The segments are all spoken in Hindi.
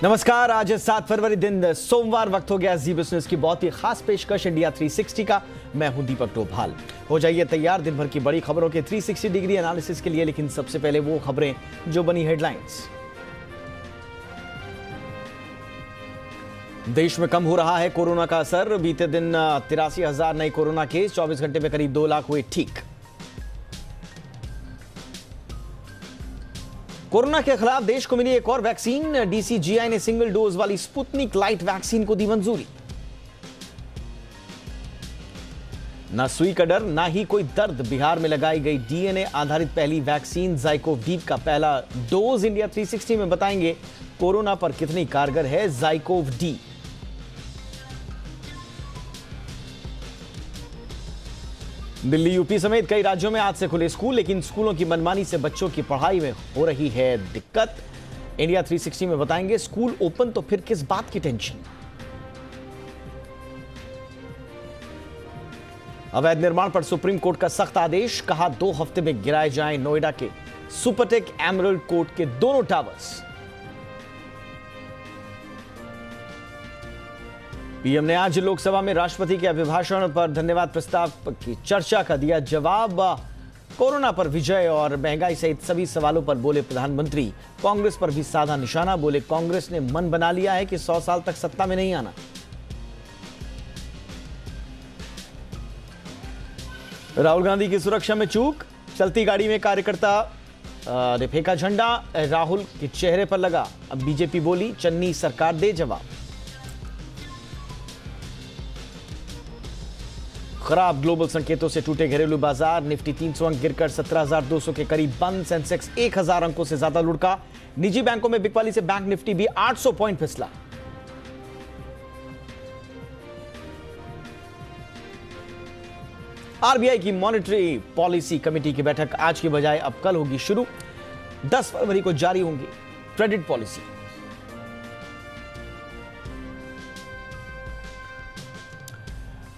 नमस्कार। आज 7 फरवरी दिन सोमवार, वक्त हो गया जी बिजनेस की बहुत ही खास पेशकश इंडिया 360 का। मैं हूं दीपक डोभाल। हो जाइए तैयार दिन भर की बड़ी खबरों के 360 डिग्री एनालिसिस के लिए, लेकिन सबसे पहले वो खबरें जो बनी हेडलाइंस। देश में कम हो रहा है कोरोना का असर। बीते दिन 83,000 नए कोरोना केस, 24 घंटे में करीब 2 लाख हुए ठीक। कोरोना के खिलाफ देश को मिली एक और वैक्सीन। डीसीजीआई ने सिंगल डोज वाली स्पुतनिक लाइट वैक्सीन को दी मंजूरी। ना सुई का डर, ना ही कोई दर्द। बिहार में लगाई गई डीएनए आधारित पहली वैक्सीन ज़ाइकोव डी का पहला डोज। इंडिया 360 में बताएंगे कोरोना पर कितनी कारगर है ज़ाइकोव डी। दिल्ली, यूपी समेत कई राज्यों में आज से खुले स्कूल, लेकिन स्कूलों की मनमानी से बच्चों की पढ़ाई में हो रही है दिक्कत। इंडिया 360 में बताएंगे स्कूल ओपन तो फिर किस बात की टेंशन। अवैध निर्माण पर सुप्रीम कोर्ट का सख्त आदेश। कहा 2 हफ्ते में गिराए जाएं नोएडा के सुपरटेक एमरल्ड कोर्ट के दोनों टावर्स। पीएम ने आज लोकसभा में राष्ट्रपति के अभिभाषण पर धन्यवाद प्रस्ताव की चर्चा का दिया जवाब। कोरोना पर विजय और महंगाई सहित सभी सवालों पर बोले प्रधानमंत्री। कांग्रेस पर भी साधा निशाना। बोले कांग्रेस ने मन बना लिया है कि 100 साल तक सत्ता में नहीं आना। राहुल गांधी की सुरक्षा में चूक। चलती गाड़ी में कार्यकर्ता ने फेंका झंडा, राहुल के चेहरे पर लगा। अब बीजेपी बोली चन्नी सरकार दे जवाब। खराब ग्लोबल संकेतों से टूटे घरेलू बाजार। निफ्टी 300 अंक गिरकर 17,200 के करीब बंद। सेंसेक्स 1,000 अंकों से ज्यादा लुढ़का। निजी बैंकों में बिकवाली से बैंक निफ्टी भी 800 पॉइंट फिसला। आरबीआई की मॉनेटरी पॉलिसी कमेटी की बैठक आज की बजाय अब कल होगी शुरू। 10 फरवरी को जारी होंगी क्रेडिट पॉलिसी।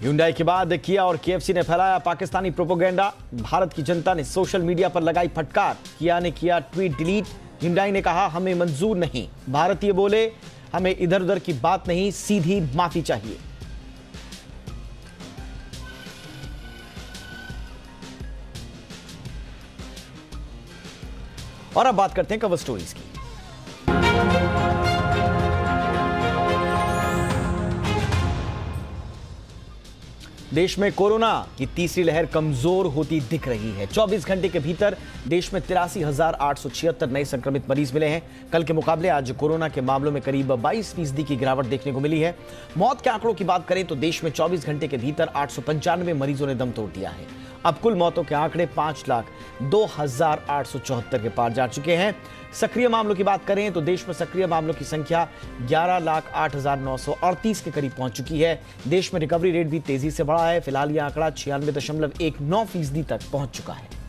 Hyundai के बाद किया और KFC ने फैलाया पाकिस्तानी प्रोपेगेंडा। भारत की जनता ने सोशल मीडिया पर लगाई फटकार। किया ने किया ट्वीट डिलीट। Hyundai ने कहा हमें मंजूर नहीं। भारतीय बोले हमें इधर उधर की बात नहीं, सीधी माफी चाहिए। और अब बात करते हैं कवर स्टोरीज की। देश में कोरोना की तीसरी लहर कमजोर होती दिख रही है। 24 घंटे के भीतर देश में 83,876 नए संक्रमित मरीज मिले हैं। कल के मुकाबले आज कोरोना के मामलों में करीब 22% की गिरावट देखने को मिली है। मौत के आंकड़ों की बात करें तो देश में 24 घंटे के भीतर 895 मरीजों ने दम तोड़ दिया है। अब कुल मौतों के आंकड़े 5,02,874 के पार जा चुके हैं। सक्रिय मामलों की बात करें तो देश में सक्रिय मामलों की संख्या 11,08,938 के करीब पहुंच चुकी है। देश में रिकवरी रेट भी तेजी से बढ़ा है। फिलहाल यह आंकड़ा 96.19% तक पहुंच चुका है।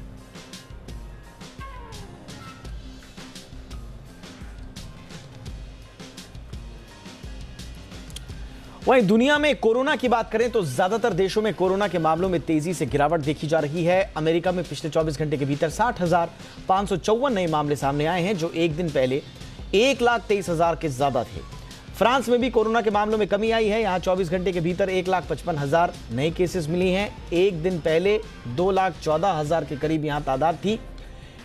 वहीं दुनिया में कोरोना की बात करें तो ज्यादातर देशों में कोरोना के मामलों में तेजी से गिरावट देखी जा रही है। अमेरिका में पिछले 24 घंटे के भीतर 60,554 नए मामले सामने आए हैं, जो एक दिन पहले 1,23,000 के ज्यादा थे। फ्रांस में भी कोरोना के मामलों में कमी आई है। यहां 24 घंटे के भीतर 1,55,000 नए केसेस मिली हैं। एक दिन पहले 2,14,000 के करीब यहां तादाद थी।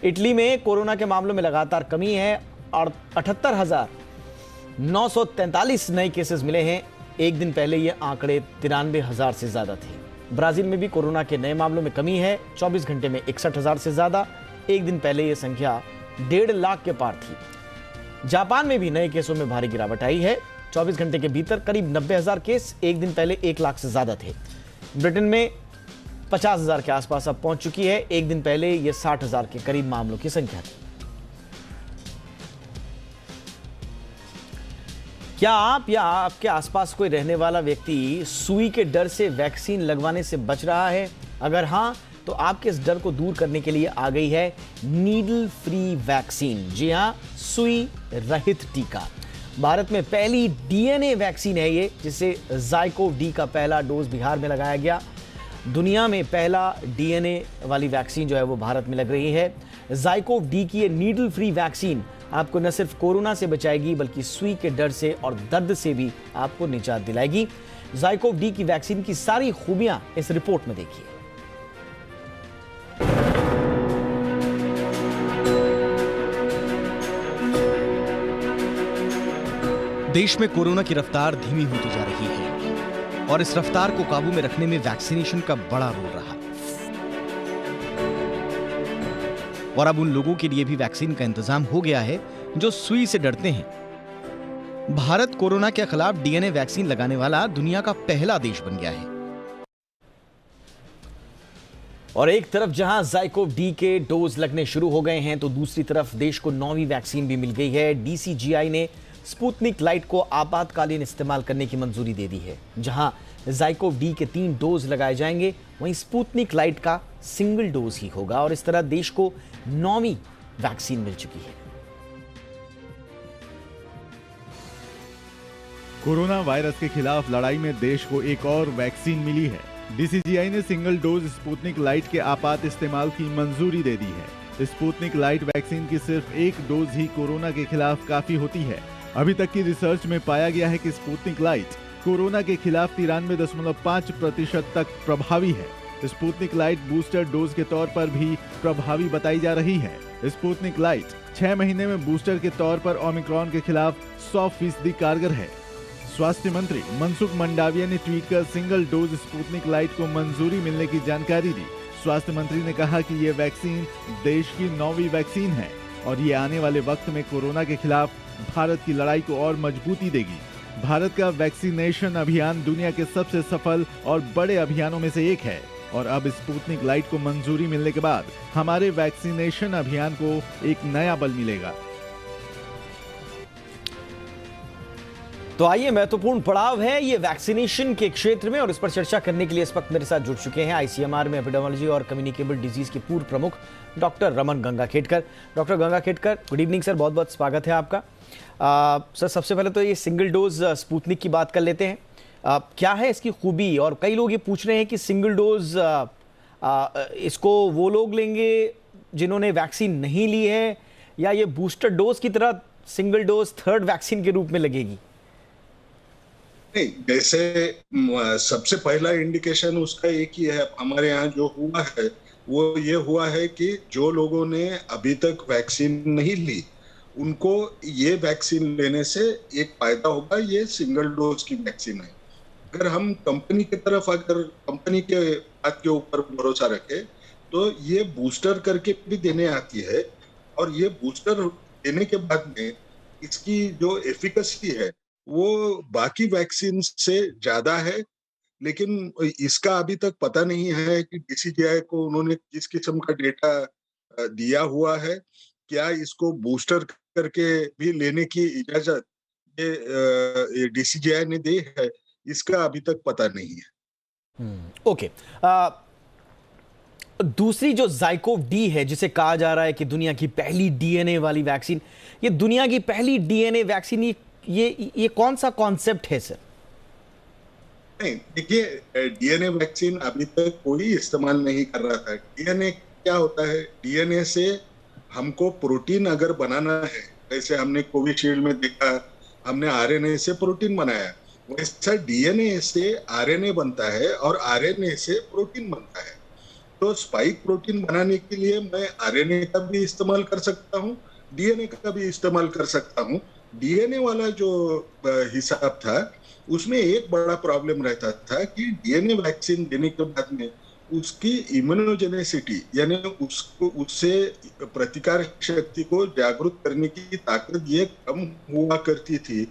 इटली में कोरोना के मामलों में लगातार कमी है और 78,943 नए केसेस मिले हैं। एक दिन पहले ये आंकड़े 93,000 से ज्यादा थे। ब्राजील में भी कोरोना के नए मामलों में कमी है। 24 घंटे में 61,000 से ज्यादा। एक दिन पहले ये संख्या 1.5 लाख के पार थी। जापान में भी नए केसों में भारी गिरावट आई है। 24 घंटे के भीतर करीब 90,000 केस, एक दिन पहले 1 लाख से ज्यादा थे। ब्रिटेन में 50,000 के आसपास अब पहुंच चुकी है। एक दिन पहले ये 60,000 के करीब मामलों की संख्या थी। क्या आप या आपके आसपास कोई रहने वाला व्यक्ति सुई के डर से वैक्सीन लगवाने से बच रहा है? अगर हां, तो आपके इस डर को दूर करने के लिए आ गई है नीडल फ्री वैक्सीन। जी हां, सुई रहित टीका। भारत में पहली डीएनए वैक्सीन है ये, जिसे ज़ाइकोव डी का पहला डोज बिहार में लगाया गया। दुनिया में पहला डीएनए वाली वैक्सीन जो है वो भारत में लग रही है। ज़ाइकोव डी की ये नीडल फ्री वैक्सीन आपको न सिर्फ कोरोना से बचाएगी बल्कि सुई के डर से और दर्द से भी आपको निजात दिलाएगी। ज़ाइकोव डी की वैक्सीन की सारी खूबियां इस रिपोर्ट में देखिए। देश में कोरोना की रफ्तार धीमी होती जा रही है और इस रफ्तार को काबू में रखने में वैक्सीनेशन का बड़ा रोल रहा। और अब उन लोगों के लिए भी वैक्सीन का इंतजाम हो गया है जो सुई से डरते हैं। भारत कोरोना के खिलाफ डीएनए वैक्सीन लगाने वाला दुनिया का पहला देश बन गया है। और एक तरफ जहां ज़ाइकोव डी के डोज लगने शुरू हो गए हैं तो दूसरी तरफ देश को 9वीं वैक्सीन भी मिल गई है। डीसीजीआई ने स्पुतनिक लाइट को आपातकालीन इस्तेमाल करने की मंजूरी दे दी है। जहां ज़ाइकोव डी के 3 डोज लगाए जाएंगे, वहीं स्पुतनिक लाइट का सिंगल डोज ही होगा और इस तरह देश को 9वीं वैक्सीन मिल चुकी है। कोरोना वायरस के खिलाफ लड़ाई में देश को एक और वैक्सीन मिली है। डीसीजीआई ने सिंगल डोज स्पुतनिक लाइट के आपात इस्तेमाल की मंजूरी दे दी है। स्पुतनिक लाइट वैक्सीन की सिर्फ एक डोज ही कोरोना के खिलाफ काफी होती है। अभी तक की रिसर्च में पाया गया है कि स्पुतनिक लाइट कोरोना के खिलाफ 93.5% तक प्रभावी है। स्पुतनिक लाइट बूस्टर डोज के तौर पर भी प्रभावी बताई जा रही है। स्पुतनिक लाइट 6 महीने में बूस्टर के तौर पर ओमिक्रॉन के खिलाफ 100% कारगर है। स्वास्थ्य मंत्री मनसुख मंडाविया ने ट्वीट कर सिंगल डोज स्पुतनिक लाइट को मंजूरी मिलने की जानकारी दी। स्वास्थ्य मंत्री ने कहा कि ये वैक्सीन देश की 9वीं वैक्सीन है और ये आने वाले वक्त में कोरोना के खिलाफ भारत की लड़ाई को और मजबूती देगी। भारत का वैक्सीनेशन अभियान दुनिया के सबसे सफल और बड़े अभियानों में से एक है और अब स्पुतनिक लाइट को मंजूरी मिलने के बाद हमारे वैक्सीनेशन अभियान को एक नया बल मिलेगा। तो आइए, महत्वपूर्ण पड़ाव है ये वैक्सीनेशन के क्षेत्र में और इस पर चर्चा करने के लिए इस वक्त मेरे साथ जुड़ चुके हैं आईसीएमआर में एपिडेमियोलॉजी और कम्युनिकेबल डिजीज के पूर्व प्रमुख doctor Raman Gangakhedkar. Doctor Gangakhedkar, good evening sir, बहुत बहुत स्वागत है आपका। सर, सबसे पहले तो ये सिंगल डोज स्पुतनिक की बात कर लेते हैं। क्या है इसकी खूबी? और कई लोग ये पूछ रहे हैं कि सिंगल डोज इसको वो लोग लेंगे जिन्होंने वैक्सीन नहीं ली है या ये बूस्टर डोज की तरह सिंगल डोज थर्ड वैक्सीन के रूप में लगेगी? नहीं, जैसे सबसे पहला इंडिकेशन उसका एक ही है। हमारे यहाँ जो हुआ है वो ये हुआ है कि जो लोगों ने अभी तक वैक्सीन नहीं ली उनको ये वैक्सीन लेने से एक फायदा होगा। ये सिंगल डोज की वैक्सीन है। अगर हम कंपनी की तरफ अगर कंपनी के बात के ऊपर भरोसा रखें तो ये बूस्टर करके भी देने आती है और ये बूस्टर देने के बाद में इसकी जो एफिकेसी है वो बाकी वैक्सीन से ज्यादा है। लेकिन इसका अभी तक पता नहीं है कि डीसीजीआई को उन्होंने किस किस्म का डेटा दिया हुआ है। क्या इसको बूस्टर करके भी लेने की इजाजत ये डीसीजीआई ने दी है, इसका अभी तक पता नहीं है। ओके। दूसरी जो ज़ाइकोव डी है, जिसे कहा जा रहा है कि दुनिया की पहली डीएनए वाली वैक्सीन, ये दुनिया की पहली डीएनए वैक्सीन, ये कौन सा कॉन्सेप्ट है सर? नहीं, देखिए, डीएनए वैक्सीन अभी तक कोई इस्तेमाल नहीं कर रहा था। डीएनए क्या होता है? डीएनए से हमको प्रोटीन अगर बनाना है, जैसे हमने कोविशील्ड में देखा, हमने आरएनए से प्रोटीन बनाया, वैसा डीएनए से आरएनए बनता है और आरएनए से प्रोटीन बनता है। तो स्पाइक प्रोटीन बनाने के लिए मैं आरएनए का भी इस्तेमाल कर सकता हूँ, डीएनए का भी इस्तेमाल कर सकता हूँ। डीएनए वाला जो हिसाब था उसमें एक बड़ा प्रॉब्लम रहता था कि डीएनए वैक्सीन देने के बाद में उसकी इम्यूनोजेनेसिटी यानी उसको उससे प्रतिकार शक्ति को जागरूक करने की ताकत ये कम हुआ करती थी।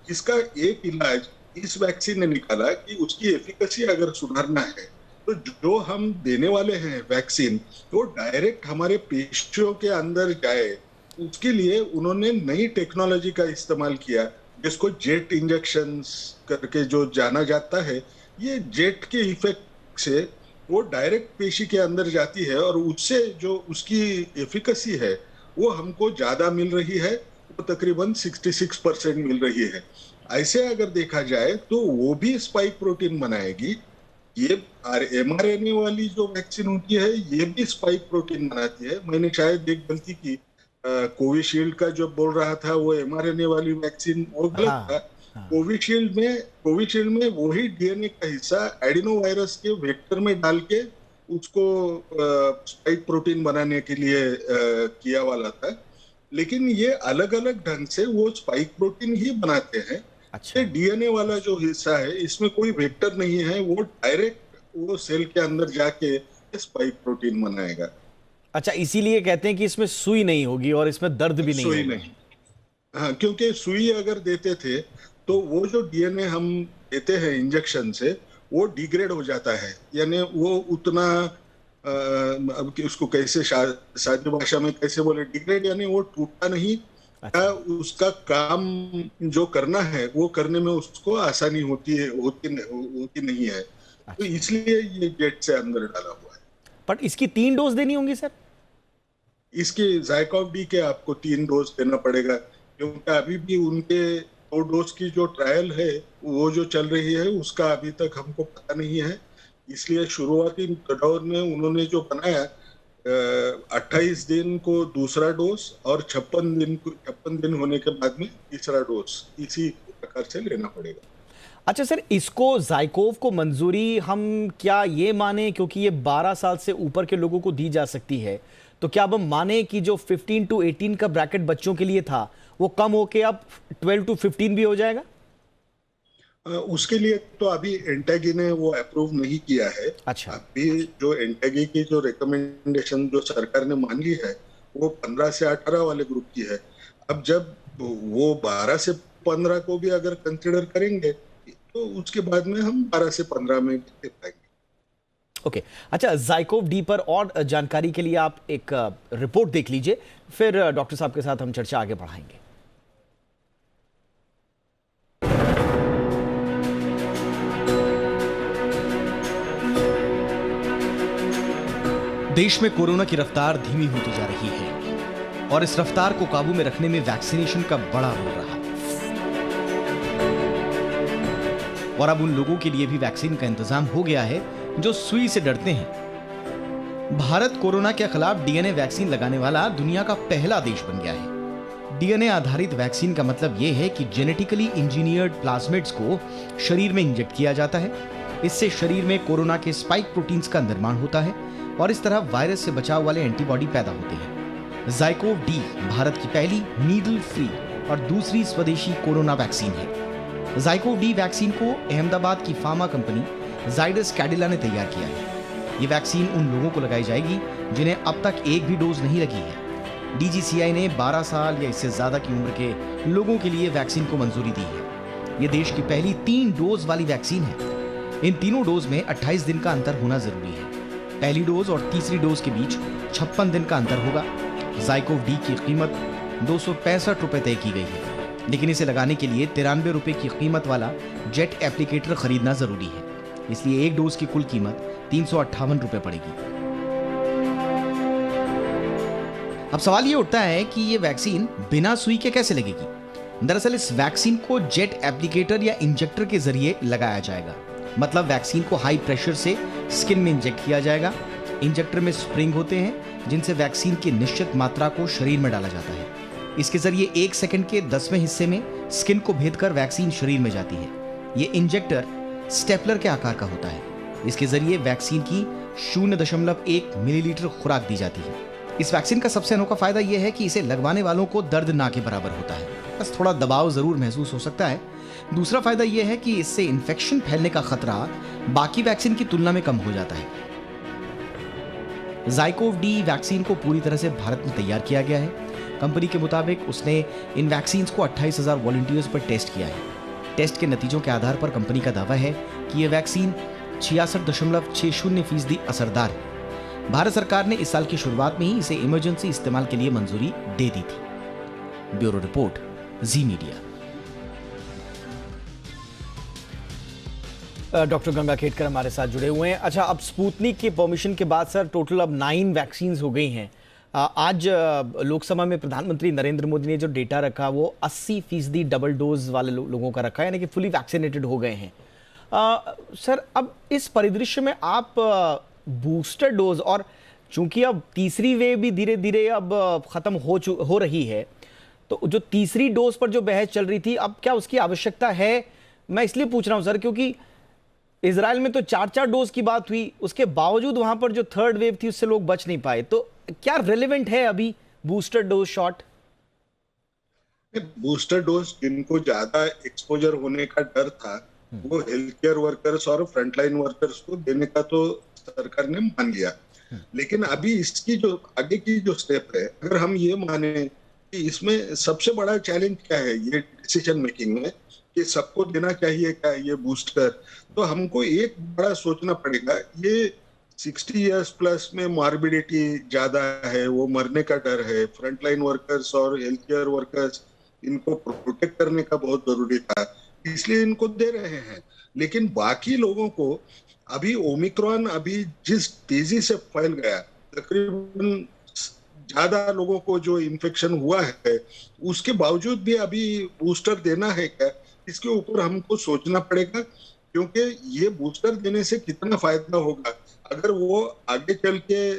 इसका एक इलाज इस वैक्सीन ने निकाला कि उसकी एफिकेसी अगर सुधारना है तो जो हम देने वाले हैं वैक्सीन वो डायरेक्ट हमारे पेशियों के अंदर जाए। उसके लिए उन्होंने नई टेक्नोलॉजी का इस्तेमाल किया जिसको जेट इंजेक्शंस करके जो जाना जाता है। ये जेट के इफेक्ट से वो डायरेक्ट पेशी के अंदर जाती है और उससे जो उसकी एफिकेसी है वो हमको ज्यादा मिल रही है, वो तकरीबन 66% मिल रही है। ऐसे अगर देखा जाए तो वो भी स्पाइक प्रोटीन बनाएगी। ये mRNA वाली जो वैक्सीन होती है ये भी स्पाइक प्रोटीन बनाती है। मैंने शायद एक गलती की, कोविशील्ड का जो बोल रहा था वो mRNA वाली वैक्सीन, वो गलत हाँ, था। हाँ। कोविशील्ड में वही डीएनए का हिस्सा एडिनो वायरस के वेक्टर में डाल के उसको स्पाइक प्रोटीन बनाने के लिए किया वाला था। लेकिन ये अलग अलग ढंग से वो स्पाइक प्रोटीन ही बनाते हैं। अच्छा। ये डीएनए वाला जो हिस्सा है इसमें कोई वेक्टर नहीं है, वो डायरेक्ट वो सेल के अंदर जाके स्पाइक प्रोटीन बनाएगा। अच्छा, इसीलिए कहते हैं कि इसमें सुई नहीं होगी और इसमें दर्द भी नहीं सुई होगा। नहीं। हाँ, क्योंकि सुई अगर देते थे तो वो जो डीएनए हम देते हैं इंजेक्शन से वो डिग्रेड हो जाता है, यानी वो उतना अब कि उसको कैसे सादी भाषा में कैसे बोले, डिग्रेड यानी वो टूटता नहीं। अच्छा। उसका काम जो करना है वो करने में उसको आसानी होती नहीं है। तो अच्छा, इसलिए ये जेट से अंदर डाला हुआ है। पर इसकी 3 डोज देनी होंगी सर? इसके ज़ायकोव डी के आपको 3 डोज देना पड़ेगा, क्योंकि अभी भी उनके 2 डोज की जो ट्रायल है वो जो चल रही है उसका अभी तक हमको पता नहीं है। इसलिए शुरुआती दौर में उन्होंने जो बनाया 28 दिन को दूसरा डोज और 56 दिन होने के बाद में तीसरा डोज, इसी प्रकार से लेना पड़ेगा। अच्छा सर, इसको ज़ायकोव को मंजूरी हम क्या ये माने, क्योंकि ये 12 साल से ऊपर के लोगों को दी जा सकती है, तो क्या अब हम माने कि जो 15 टू 18 का ब्रैकेट बच्चों के लिए था वो कम होके अब 12 टू 15 भी हो जाएगा? उसके लिए तो अभी एंटेगी ने वो अप्रूव नहीं किया है। अच्छा। अभी जो एंटेगी की जो रिकमेंडेशन जो सरकार ने मांगी है वो 15 से 18 वाले ग्रुप की है। अब जब वो 12 से 15 को भी अगर कंसिडर करेंगे तो उसके बाद में हम 12 से 15 में भी दे पाएंगे। ओके। अच्छा, ज़ायकोव डी पर और जानकारी के लिए आप एक रिपोर्ट देख लीजिए, फिर डॉक्टर साहब के साथ हम चर्चा आगे बढ़ाएंगे। देश में कोरोना की रफ्तार धीमी होती जा रही है और इस रफ्तार को काबू में रखने में वैक्सीनेशन का बड़ा रोल रहा। और अब उन लोगों के लिए भी वैक्सीन का इंतजाम हो गया है जो सुई से डरते हैं। भारत कोरोना के खिलाफ डीएनए वैक्सीन लगाने वाला दुनिया का पहला देश बन गया है। डीएनए आधारित वैक्सीन का मतलब यह है कि जेनेटिकली इंजीनियर्ड प्लाज्मिड्स को शरीर में इंजेक्ट किया जाता है। इससे शरीर में कोरोना के स्पाइक प्रोटीन्स का निर्माण होता है और इस तरह वायरस से बचाव वाले एंटीबॉडी पैदा होते हैं। ज़ायकोव डी भारत की पहली नीडल फ्री और दूसरी स्वदेशी कोरोना वैक्सीन है। ज़ायकोव डी वैक्सीन को अहमदाबाद की फार्मा कंपनी जाइडस कैडिला ने तैयार किया है। ये वैक्सीन उन लोगों को लगाई जाएगी जिन्हें अब तक एक भी डोज नहीं लगी है। डीजीसीआई ने 12 साल या इससे ज्यादा की उम्र के लोगों के लिए वैक्सीन को मंजूरी दी है। ये देश की पहली 3 डोज वाली वैक्सीन है। इन तीनों डोज में 28 दिन का अंतर होना जरूरी है। पहली डोज और तीसरी डोज के बीच 56 दिन का अंतर होगा। ज़ायकोव डी की कीमत 265 रुपए तय की गई है, लेकिन इसे लगाने के लिए 93 रुपए की कीमत वाला जेट एप्लीकेटर खरीदना जरूरी है। इसलिए एक डोज की कुल कीमत 358 रुपए पड़ेगी। अब सवाल ये उठता है कि ये वैक्सीन बिना सुई के कैसे लगेगी। दरअसल इस वैक्सीन को जेट एप्लीकेटर या इंजेक्टर के जरिए लगाया जाएगा। मतलब वैक्सीन को हाई प्रेशर से स्किन में इंजेक्ट किया जाएगा। इंजेक्टर में स्प्रिंग होते हैं जिनसे वैक्सीन की निश्चित मात्रा को शरीर में डाला जाता है। इसके जरिए 1 सेकंड के 10वें हिस्से में स्किन को भेदकर वैक्सीन शरीर में जाती है। ये इंजेक्टर स्टेपलर के आकार का होता है। इसके जरिए वैक्सीन की 0.1 मिलीलीटर खुराक दी जाती है। इस वैक्सीन का सबसे अनोखा फायदा यह है कि इसे लगवाने वालों को दर्द ना के बराबर होता है, बस थोड़ा दबाव जरूर महसूस हो सकता है। दूसरा फायदा यह है कि इससे इन्फेक्शन फैलने का खतरा बाकी वैक्सीन की तुलना में कम हो जाता है। ज़ायकोव डी वैक्सीन को पूरी तरह से भारत में तैयार किया गया है। कंपनी के मुताबिक उसने इन वैक्सीन को 28,000 वॉलंटियर्स पर टेस्ट किया है। टेस्ट के नतीजों के आधार पर कंपनी का दावा है कि यह वैक्सीन 66.60% असरदार है। भारत सरकार ने इस साल की शुरुआत में ही इसे इमरजेंसी इस्तेमाल के लिए मंजूरी दे दी थी। ब्यूरो रिपोर्ट, जी मीडिया। डॉक्टर गंगा खेडकर हमारे साथ जुड़े हुए हैं। अच्छा, अब स्पुतनिक की परमिशन के बाद सर टोटल अब 9 वैक्सीन हो गई हैं। आज लोकसभा में प्रधानमंत्री नरेंद्र मोदी ने जो डेटा रखा वो 80% डबल डोज वाले लोगों का रखा है, यानी कि फुली वैक्सीनेटेड हो गए हैं। सर, अब इस परिदृश्य में आप बूस्टर डोज और चूंकि अब तीसरी वेव भी धीरे धीरे अब खत्म हो रही है, तो जो तीसरी डोज पर जो बहस चल रही थी, अब क्या उसकी आवश्यकता है? मैं इसलिए पूछ रहा हूं सर क्योंकि इजराइल में तो 4-4 डोज की बात हुई, उसके बावजूद वहां पर जो थर्ड वेव थी उससे लोग बच नहीं पाए। तो क्या रेलेवेंट है अभी booster dose shot? Booster dose जिनको ज्यादा एक्सपोजर होने का डर था, वो हेल्थ केयर वर्कर्स और फ्रंटलाइन वर्कर्स को देने का तो सरकार ने मान लिया। लेकिन अभी इसकी जो आगे की जो स्टेप है, अगर हम ये माने कि इसमें सबसे बड़ा चैलेंज क्या है ये डिसीजन मेकिंग में, कि सबको देना चाहिए क्या ये बूस्टर, तो हमको एक बड़ा सोचना पड़ेगा। ये 60 इयर्स प्लस में मॉर्बिडिटी ज्यादा है, वो मरने का डर है, फ्रंटलाइन वर्कर्स और हेल्थ केयर वर्कर्स इनको प्रोटेक्ट करने का बहुत जरूरी था, इसलिए इनको दे रहे हैं। लेकिन बाकी लोगों को अभी ओमिक्रॉन अभी जिस तेजी से फैल गया, तकरीबन ज्यादा लोगों को जो इन्फेक्शन हुआ है, उसके बावजूद भी अभी बूस्टर देना है क्या, इसके ऊपर हमको सोचना पड़ेगा। क्योंकि ये बूस्टर देने से कितना फायदा होगा, अगर वो आगे चल के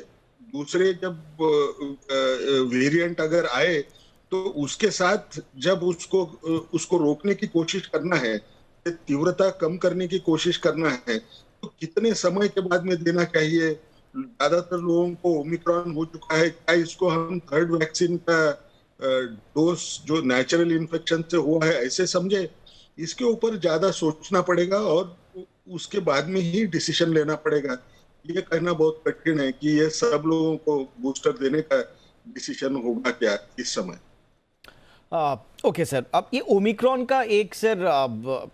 दूसरे जब वेरिएंट अगर आए तो उसके साथ जब उसको रोकने की कोशिश करना है, तीव्रता कम करने की कोशिश करना है, तो कितने समय के बाद में देना चाहिए। ज्यादातर लोगों को ओमिक्रॉन हो चुका है, क्या इसको हम थर्ड वैक्सीन का डोज जो नेचुरल इन्फेक्शन से हुआ है ऐसे समझे, इसके ऊपर ज्यादा सोचना पड़ेगा और उसके बाद में ही डिसीजन लेना पड़ेगा। ये कहना बहुत कठिन है कि ये सब लोगों को बूस्टर देने का डिसीजन होगा क्या इस समय। ओके सर, अब ये ओमिक्रॉन का एक सर अब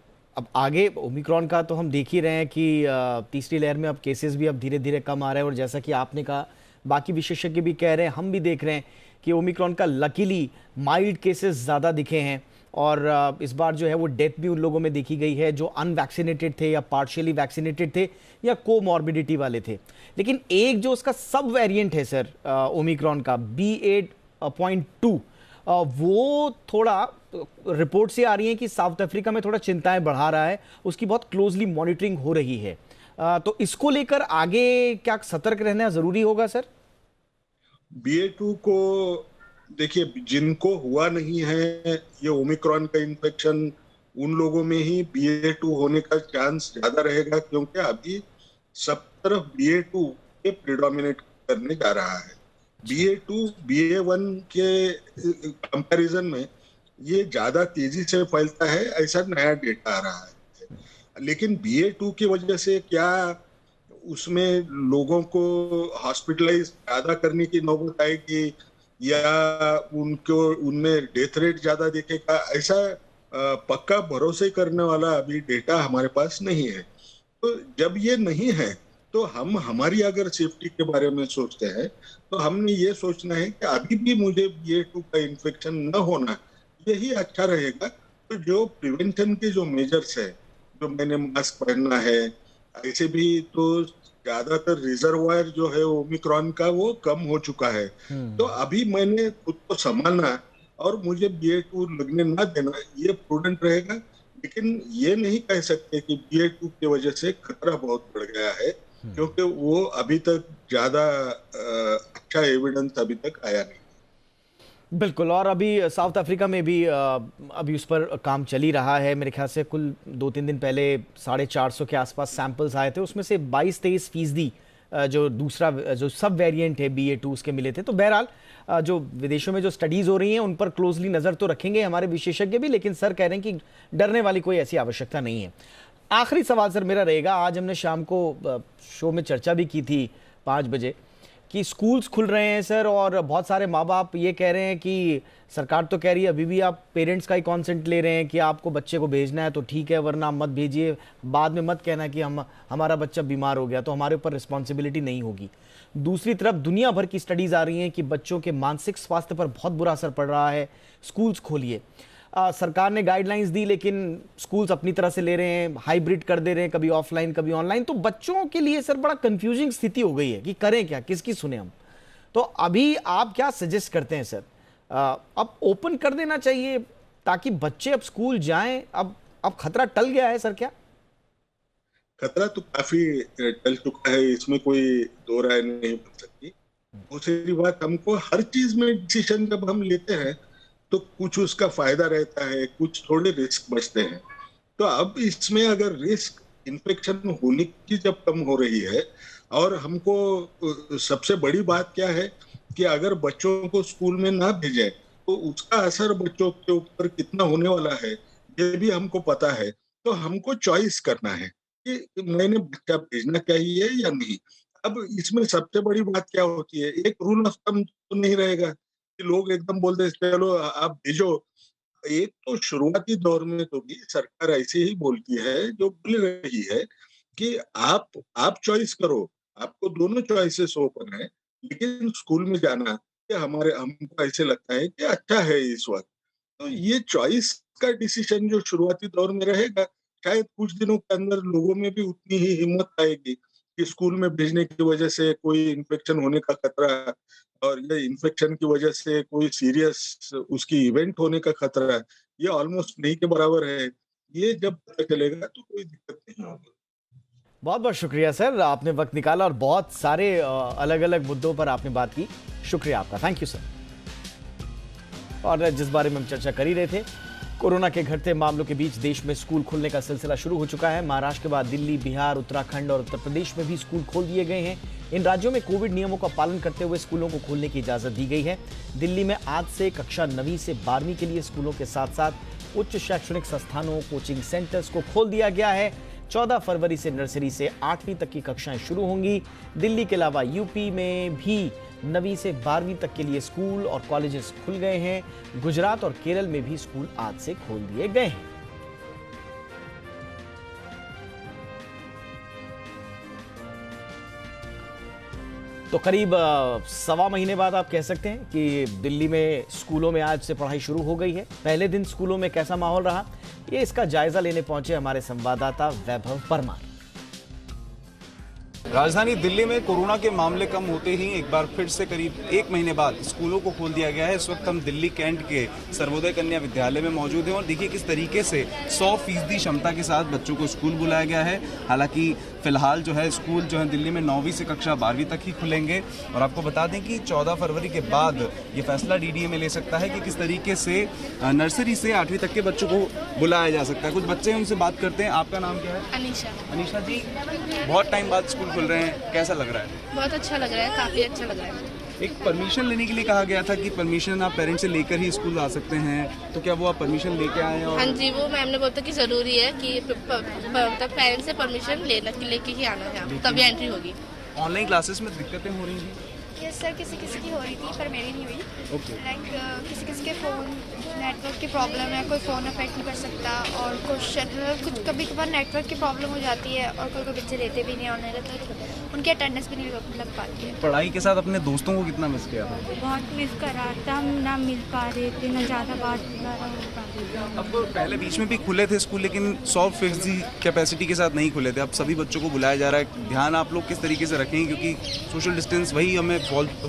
आगे ओमिक्रॉन का तो हम देख ही रहे हैं कि तीसरी लहर में अब केसेस भी अब धीरे धीरे कम आ रहे हैं, और जैसा कि आपने कहा बाकी विशेषज्ञ भी कह रहे हैं, हम भी देख रहे हैं कि ओमिक्रॉन का लकीली माइल्ड केसेस ज़्यादा दिखे हैं, और इस बार जो है वो डेथ भी उन लोगों में देखी गई है जो अनवैक्सीनेटेड थे या पार्शियली वैक्सीनेटेड थे या कोमॉर्बिडिटी वाले थे। लेकिन एक जो उसका सब वेरिएंट है सर ओमिक्रॉन का BA.2, वो थोड़ा रिपोर्ट से आ रही है कि साउथ अफ्रीका में थोड़ा चिंताएं बढ़ा रहा है, उसकी बहुत क्लोजली मॉनिटरिंग हो रही है। तो इसको लेकर आगे क्या सतर्क रहना जरूरी होगा सर? BA.2 को देखिए, जिनको हुआ नहीं है ये ओमिक्रॉन का इन्फेक्शन, उन लोगों में ही BA.2 होने का चांस ज्यादा रहेगा, क्योंकि अभी सब तरफ BA.2 के प्रिडोमिनेट करने जा रहा है। BA.2 BA.1 के कंपैरिजन में ये ज्यादा तेजी से फैलता है, ऐसा नया डेटा आ रहा है। लेकिन BA.2 की वजह से क्या उसमें लोगों को हॉस्पिटलाइज ज्यादा करने की नौबत आएगी या उनमें डेथ रेट ज्यादा दिखेगा, ऐसा पक्का भरोसे करने वाला अभी डेटा हमारे पास नहीं है। तो जब ये नहीं है तो हम हमारी अगर सेफ्टी के बारे में सोचते हैं तो हमने ये सोचना है कि अभी भी मुझे BA.2 का इन्फेक्शन न होना, यही अच्छा रहेगा। तो जो प्रिवेंशन के जो मेजर्स है, जो मैंने मास्क पहनना है, ऐसे भी तो ज्यादातर रिजर्वायर जो है ओमिक्रॉन का वो कम हो चुका है। तो अभी मैंने खुद को संभालना और मुझे BA.2 लगने ना देना, ये प्रूडेंट रहेगा। लेकिन ये नहीं कह सकते कि BA.2 की वजह से खतरा बहुत बढ़ गया है, क्योंकि वो अभी तक ज्यादा अच्छा एविडेंस अभी तक आया नहीं। बिल्कुल, और अभी साउथ अफ्रीका में भी अभी उस पर काम चल ही रहा है। मेरे ख्याल से कुल 2-3 दिन पहले 450 के आसपास सैंपल्स आए थे, उसमें से 22-23% जो दूसरा जो सब वेरिएंट है BA.2 उसके मिले थे। तो बहरहाल जो विदेशों में जो स्टडीज़ हो रही हैं उन पर क्लोजली नज़र तो रखेंगे हमारे विशेषज्ञ भी, लेकिन सर कह रहे हैं कि डरने वाली कोई ऐसी आवश्यकता नहीं है। आखिरी सवाल सर मेरा रहेगा, आज हमने शाम को शो में चर्चा भी की थी 5 बजे कि स्कूल्स खुल रहे हैं सर, और बहुत सारे माँ बाप ये कह रहे हैं कि सरकार तो कह रही है अभी भी आप पेरेंट्स का ही कॉन्सेंट ले रहे हैं कि आपको बच्चे को भेजना है तो ठीक है, वरना मत भेजिए। बाद में मत कहना कि हमारा बच्चा बीमार हो गया तो हमारे ऊपर रिस्पॉन्सिबिलिटी नहीं होगी। दूसरी तरफ दुनिया भर की स्टडीज़ आ रही हैं कि बच्चों के मानसिक स्वास्थ्य पर बहुत बुरा असर पड़ रहा है, स्कूल्स खोलिए। सरकार ने गाइडलाइंस दी लेकिन स्कूल्स अपनी तरह से ले रहे हैं, हाइब्रिड कर दे रहे हैं, कभी ऑफलाइन कभी ऑनलाइन। तो बच्चों के लिए सर बड़ा कंफ्यूजिंग स्थिति हो गई है कि करें क्या, किसकी सुने हम। तो अभी आप क्या सजेस्ट करते हैं सर? अब ओपन कर देना चाहिए ताकि बच्चे अब स्कूल जाएं? अब खतरा टल गया है सर क्या? खतरा तो काफी टल चुका है, इसमें कोई दो राय नहीं बन सकती। दूसरी बात, हमको हर चीज में डिसीजन जब हम लेते हैं तो कुछ उसका फायदा रहता है, कुछ थोड़े रिस्क बचते हैं। तो अब इसमें अगर रिस्क इन्फेक्शन होने की जब कम हो रही है, और हमको सबसे बड़ी बात क्या है कि अगर बच्चों को स्कूल में ना भेजें तो उसका असर बच्चों के ऊपर कितना होने वाला है ये भी हमको पता है। तो हमको चॉइस करना है कि मैंने बच्चा भेजना चाहिए या नहीं। अब इसमें सबसे बड़ी बात क्या होती है, एक रूल ऑफ थंब तो नहीं रहेगा कि लोग एकदम बोलते चलो आप भेजो। एक तो शुरुआती दौर में तो भी सरकार ऐसे ही बोलती है, जो बोल रही है कि आप चॉइस करो, आपको दोनों चॉइसेस ओपन है, लेकिन स्कूल में जाना ये हमारे हमको ऐसे लगता है कि अच्छा है इस वक्त। तो ये चॉइस का डिसीजन जो शुरुआती दौर में रहेगा, शायद कुछ दिनों के अंदर लोगों में भी उतनी ही हिम्मत आएगी कि स्कूल में भेजने की वजह से कोई इन्फेक्शन होने का खतरा, और ये इन्फेक्शन की वजह से कोई सीरियस उसकी इवेंट होने का खतरा, ये ऑलमोस्ट नहीं के बराबर है। ये जब पता चलेगा तो कोई दिक्कत नहीं होगी। बहुत बहुत शुक्रिया सर, आपने वक्त निकाला और बहुत सारे अलग अलग मुद्दों पर आपने बात की। शुक्रिया आपका, थैंक यू सर। और जिस बारे में हम चर्चा कर ही रहे थे, कोरोना के घटते मामलों के बीच देश में स्कूल खुलने का सिलसिला शुरू हो चुका है। महाराष्ट्र के बाद दिल्ली, बिहार, उत्तराखंड और उत्तर प्रदेश में भी स्कूल खोल दिए गए हैं। इन राज्यों में कोविड नियमों का पालन करते हुए स्कूलों को खोलने की इजाजत दी गई है। दिल्ली में आज से कक्षा 9वीं से 12वीं के लिए स्कूलों के साथ साथ उच्च शैक्षणिक संस्थानों, कोचिंग सेंटर्स को खोल दिया गया है। 14 फरवरी से नर्सरी से 8वीं तक की कक्षाएं शुरू होंगी। दिल्ली के अलावा यूपी में भी 9वीं से 12वीं तक के लिए स्कूल और कॉलेजेस खुल गए हैं। गुजरात और केरल में भी स्कूल आज से खोल दिए गए हैं। तो करीब सवा महीने बाद आप कह सकते हैं कि दिल्ली में स्कूलों में आज से पढ़ाई शुरू हो गई है। पहले दिन स्कूलों में कैसा माहौल रहा, ये इसका जायजा लेने पहुंचे हमारे संवाददाता वैभव परमार। राजधानी दिल्ली में कोरोना के मामले कम होते ही एक बार फिर से करीब 1 महीने बाद स्कूलों को खोल दिया गया है। इस वक्त हम दिल्ली कैंट के सर्वोदय कन्या विद्यालय में मौजूद हैं और देखिए किस तरीके से 100% क्षमता के साथ बच्चों को स्कूल बुलाया गया है। हालांकि फिलहाल जो है स्कूल जो है दिल्ली में 9वीं से कक्षा 12वीं तक ही खुलेंगे और आपको बता दें कि 14 फरवरी के बाद ये फैसला डीडीए ले सकता है कि किस तरीके से नर्सरी से 8वीं तक के बच्चों को बुलाया जा सकता है। कुछ बच्चे हैं, उनसे बात करते हैं। आपका नाम क्या है? अनीशा। अनीशा जी, बहुत टाइम बाद स्कूल खुल रहे हैं, कैसा लग रहा है? बहुत अच्छा लग रहा है, काफ़ी अच्छा लग रहा है। एक परमिशन लेने के लिए कहा गया था कि परमिशन आप पेरेंट्स से लेकर ही स्कूल आ सकते हैं, तो क्या वो आप परमिशन लेके आए हैं? हाँ जी, वो मैम ने बोला कि ज़रूरी है कि पेरेंट्स से परमिशन लेके ही आना है, तभी एंट्री होगी। ऑनलाइन क्लासेस में दिक्कतें हो रही हैं? यस सर, किसी किसी की हो रही थी पर मेरी नहीं हुई। ओके। लाइक किसी किसी के फ़ोन नेटवर्क की प्रॉब्लम है, कोई फ़ोन अफेक्ट नहीं कर सकता, और क्वेश्चन कुछ कभी कभार नेटवर्क की प्रॉब्लम हो जाती है और कोई बच्चे लेते भी नहीं ऑनलाइन, तो उनकी अटेंडेंस भी नहीं लग पाती है। पढ़ाई के साथ अपने दोस्तों को कितना मिस किया था? बहुत मिस कर रहा था, हम ना मिल पा रहे थे, ना ज़्यादा बात हो पा रही थी। अब पहले बीच में भी खुले थे स्कूल, लेकिन 100% कैपेसिटी के साथ नहीं खुले थे। अब सभी बच्चों को बुलाया जा रहा है। ध्यान आप लोग किस तरीके से रखेंगे, क्योंकि सोशल डिस्टेंस वही हमें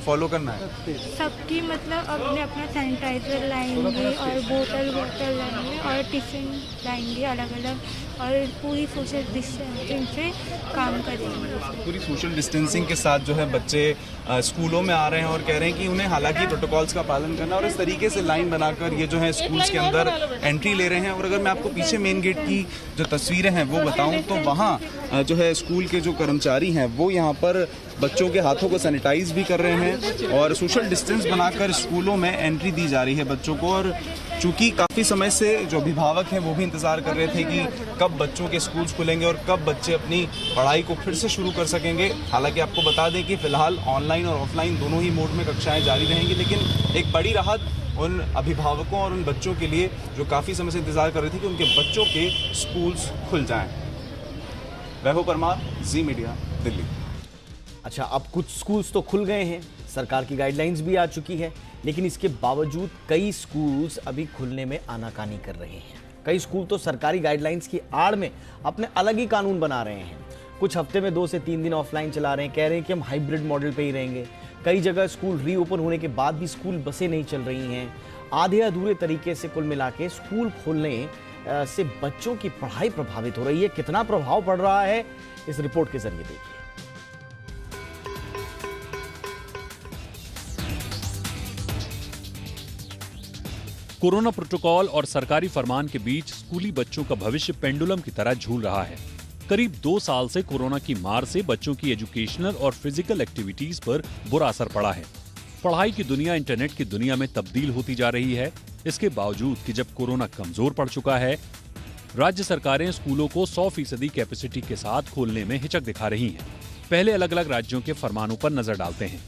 फॉलो करना है। सबकी मतलब अपने अपना सैनिटाइजर लाएंगे और बोतल लाएंगे और टिफिन लाएंगे अलग अलग, और पूरी सोशल डिस्टेंसिंग से काम करेंगे। पूरी सोशल डिस्टेंसिंग के साथ जो है बच्चे स्कूलों में आ रहे हैं और कह रहे हैं कि उन्हें हालांकि प्रोटोकॉल्स का पालन करना, और इस तरीके से लाइन बनाकर ये जो है स्कूल्स के अंदर एंट्री ले रहे हैं। और अगर मैं आपको पीछे मेन गेट की जो तस्वीरें हैं वो बताऊं तो वहाँ जो है स्कूल के जो कर्मचारी हैं वो यहाँ पर बच्चों के हाथों को सैनिटाइज भी कर रहे हैं और सोशल डिस्टेंस बनाकर स्कूलों में एंट्री दी जा रही है बच्चों को। और चूंकि काफ़ी समय से जो अभिभावक हैं वो भी इंतज़ार कर रहे थे कि कब बच्चों के स्कूल्स खुलेंगे और कब बच्चे अपनी पढ़ाई को फिर से शुरू कर सकेंगे। हालांकि आपको बता दें कि फ़िलहाल ऑनलाइन और ऑफलाइन दोनों ही मोड में कक्षाएं जारी रहेंगी, लेकिन एक बड़ी राहत उन अभिभावकों और उन बच्चों के लिए जो काफ़ी समय से इंतज़ार कर रहे थे कि उनके बच्चों के स्कूल्स खुल जाएँ। वैभव परमार, जी मीडिया, दिल्ली। अच्छा, अब कुछ स्कूल्स तो खुल गए हैं, सरकार की गाइडलाइंस भी आ चुकी है, लेकिन इसके बावजूद कई स्कूल्स अभी खुलने में आनाकानी कर रहे हैं। कई स्कूल तो सरकारी गाइडलाइंस की आड़ में अपने अलग ही कानून बना रहे हैं। कुछ हफ्ते में 2 से 3 दिन ऑफलाइन चला रहे हैं, कह रहे हैं कि हम हाइब्रिड मॉडल पे ही रहेंगे। कई जगह स्कूल रीओपन होने के बाद भी स्कूल बसें नहीं चल रही हैं। आधे अधूरे तरीके से कुल मिला के स्कूल खोलने से बच्चों की पढ़ाई प्रभावित हो रही है। कितना प्रभाव पड़ रहा है, इस रिपोर्ट के जरिए देखिए। कोरोना प्रोटोकॉल और सरकारी फरमान के बीच स्कूली बच्चों का भविष्य पेंडुलम की तरह झूल रहा है। करीब 2 साल से कोरोना की मार से बच्चों की एजुकेशनल और फिजिकल एक्टिविटीज पर बुरा असर पड़ा है। पढ़ाई की दुनिया इंटरनेट की दुनिया में तब्दील होती जा रही है। इसके बावजूद कि जब कोरोना कमजोर पड़ चुका है, राज्य सरकारें स्कूलों को 100% कैपेसिटी के साथ खोलने में हिचक दिखा रही हैं। पहले अलग अलग राज्यों के फरमानों पर नजर डालते हैं।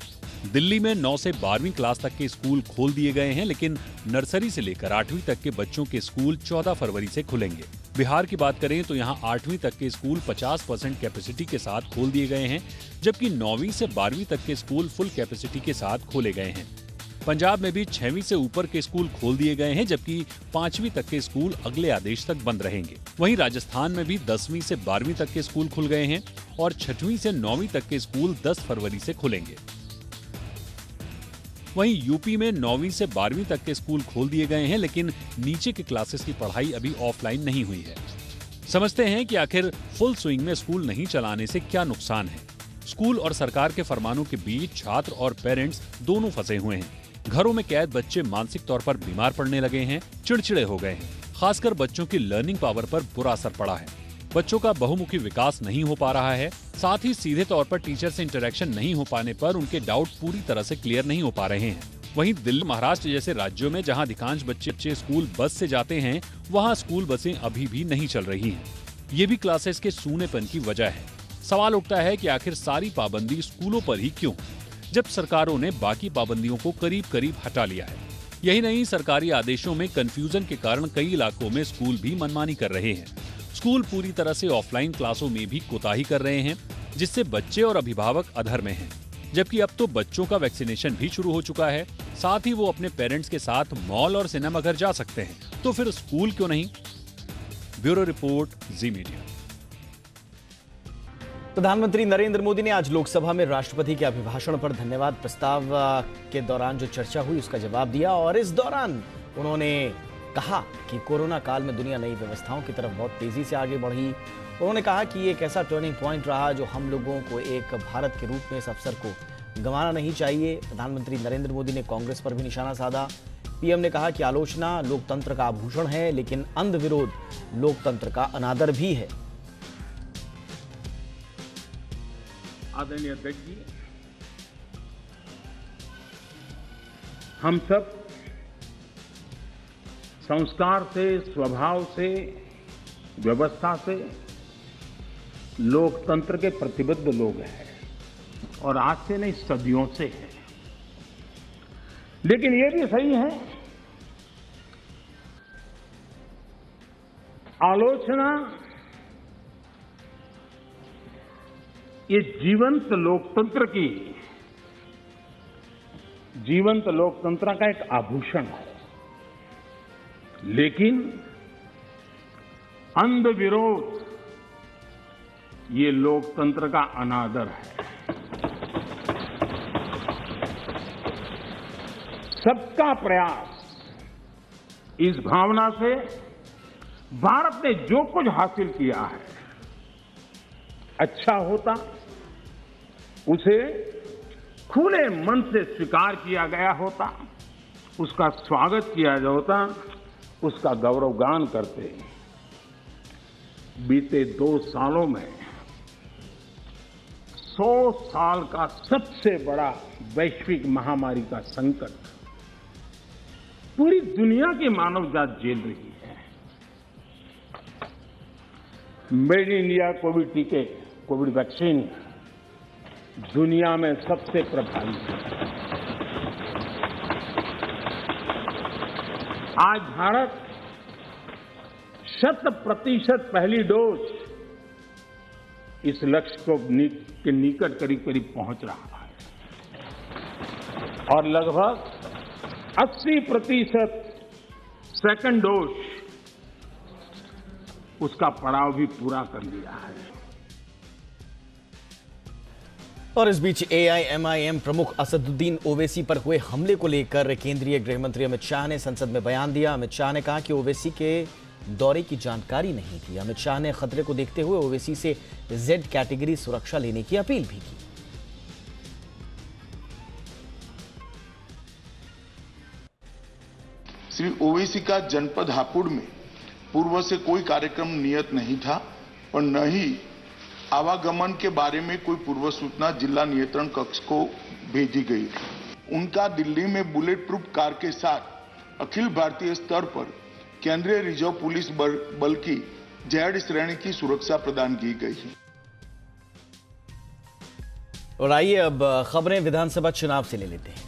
दिल्ली में 9 से 12वीं क्लास तक के स्कूल खोल दिए गए हैं, लेकिन नर्सरी से लेकर 8वीं तक के बच्चों के स्कूल 14 फरवरी से खुलेंगे। बिहार की बात करें तो यहाँ 8वीं तक के स्कूल 50% कैपेसिटी के साथ खोल दिए गए हैं, जबकि 9वीं से 12वीं तक के स्कूल फुल कैपेसिटी के साथ खोले गए हैं। पंजाब में भी 6वीं से ऊपर के स्कूल खोल दिए गए हैं, जबकि 5वीं तक के स्कूल अगले आदेश तक बंद रहेंगे। वहीं राजस्थान में भी 10वीं से 12वीं तक के स्कूल खुल गए हैं और 6वीं से 9वीं तक के स्कूल 10 फरवरी से खुलेंगे। वहीं यूपी में 9वीं से 12वीं तक के स्कूल खोल दिए गए हैं, लेकिन नीचे के क्लासेस की पढ़ाई अभी ऑफलाइन नहीं हुई है। समझते हैं कि आखिर फुल स्विंग में स्कूल नहीं चलाने से क्या नुकसान है। स्कूल और सरकार के फरमानों के बीच छात्र और पेरेंट्स दोनों फंसे हुए हैं। घरों में कैद बच्चे मानसिक तौर पर बीमार पड़ने लगे हैं, चिड़चिड़े हो गए हैं। खासकर बच्चों की लर्निंग पावर पर बुरा असर पड़ा है। बच्चों का बहुमुखी विकास नहीं हो पा रहा है। साथ ही सीधे तौर पर टीचर से इंटरेक्शन नहीं हो पाने पर उनके डाउट पूरी तरह से क्लियर नहीं हो पा रहे हैं। वहीं दिल्ली, महाराष्ट्र जैसे राज्यों में जहां अधिकांश बच्चे स्कूल बस से जाते हैं, वहां स्कूल बसें अभी भी नहीं चल रही हैं। ये भी क्लासेस के सूनेपन की वजह है। सवाल उठता है कि आखिर सारी पाबंदी स्कूलों पर ही क्यों, जब सरकारों ने बाकी पाबंदियों को करीब करीब हटा लिया है। यही नहीं, सरकारी आदेशों में कंफ्यूजन के कारण कई इलाकों में स्कूल भी मनमानी कर रहे हैं। स्कूल पूरी तरह से ऑफलाइन क्लासों में भी कोताही कर रहे हैं, जिससे बच्चे और अभिभावक अधर में हैं। जबकि अब तो बच्चों का वैक्सीनेशन भी शुरू हो चुका है। साथ ही वो अपने पेरेंट्स के साथ मॉल और सिनेमा घर जा सकते हैं, तो फिर स्कूल क्यों नहीं? ब्यूरो रिपोर्ट, जी मीडिया। प्रधानमंत्री नरेंद्र मोदी ने आज लोकसभा में राष्ट्रपति के अभिभाषण पर धन्यवाद प्रस्ताव के दौरान जो चर्चा हुई उसका जवाब दिया, और इस दौरान उन्होंने कहा कि कोरोना काल में दुनिया नई व्यवस्थाओं की तरफ बहुत तेजी से आगे बढ़ी। उन्होंने कहा कि ये एक ऐसा टर्निंग पॉइंट रहा जो हम लोगों को एक भारत के रूप में इस अवसर को गंवाना नहीं चाहिए। प्रधानमंत्री नरेंद्र मोदी ने कांग्रेस पर भी निशाना साधा। पीएम ने कहा कि आलोचना लोकतंत्र का आभूषण है, लेकिन अंध विरोध लोकतंत्र का अनादर भी है। आदरणीय अध्यक्ष जी, हम सब संस्कार से, स्वभाव से, व्यवस्था से लोकतंत्र के प्रतिबद्ध लोग हैं, और आज से नहीं, सदियों से है। लेकिन ये भी सही है, आलोचना ये जीवंत लोकतंत्र का एक आभूषण है। लेकिन अंध विरोध ये लोकतंत्र का अनादर है। सबका प्रयास, इस भावना से भारत ने जो कुछ हासिल किया है, अच्छा होता, उसे खुले मन से स्वीकार किया गया होता, उसका स्वागत किया होता, उसका गौरवगान करते। बीते 2 सालों में 100 साल का सबसे बड़ा वैश्विक महामारी का संकट पूरी दुनिया की मानव जात झेल रही है। मेड इन इंडिया कोविड टीके, कोविड वैक्सीन दुनिया में सबसे प्रभावी है। आज भारत 100% पहली डोज इस लक्ष्य के निकट करीब पहुंच रहा है, और लगभग 80% सेकंड डोज उसका पड़ाव भी पूरा कर लिया है। और इस बीच AIMIM प्रमुख असदुद्दीन ओवैसी पर हुए हमले को लेकर केंद्रीय गृह मंत्री अमित शाह ने संसद में बयान दिया। अमित शाह ने कहा कि ओवैसी के दौरे की जानकारी नहीं थी। अमित शाह ने खतरे को देखते हुए ओवैसी से Z कैटेगरी सुरक्षा लेने की अपील भी की। श्री ओवैसी का जनपद हापुड़ में पूर्व से कोई कार्यक्रम नियत नहीं था और न ही आवागमन के बारे में कोई पूर्व सूचना जिला नियंत्रण कक्ष को भेजी गई। उनका दिल्ली में बुलेट प्रूफ कार के साथ अखिल भारतीय स्तर पर केंद्रीय रिजर्व पुलिस बल की जेड श्रेणी की सुरक्षा प्रदान की गई है। और आइए अब खबरें विधानसभा चुनाव से ले लेते हैं।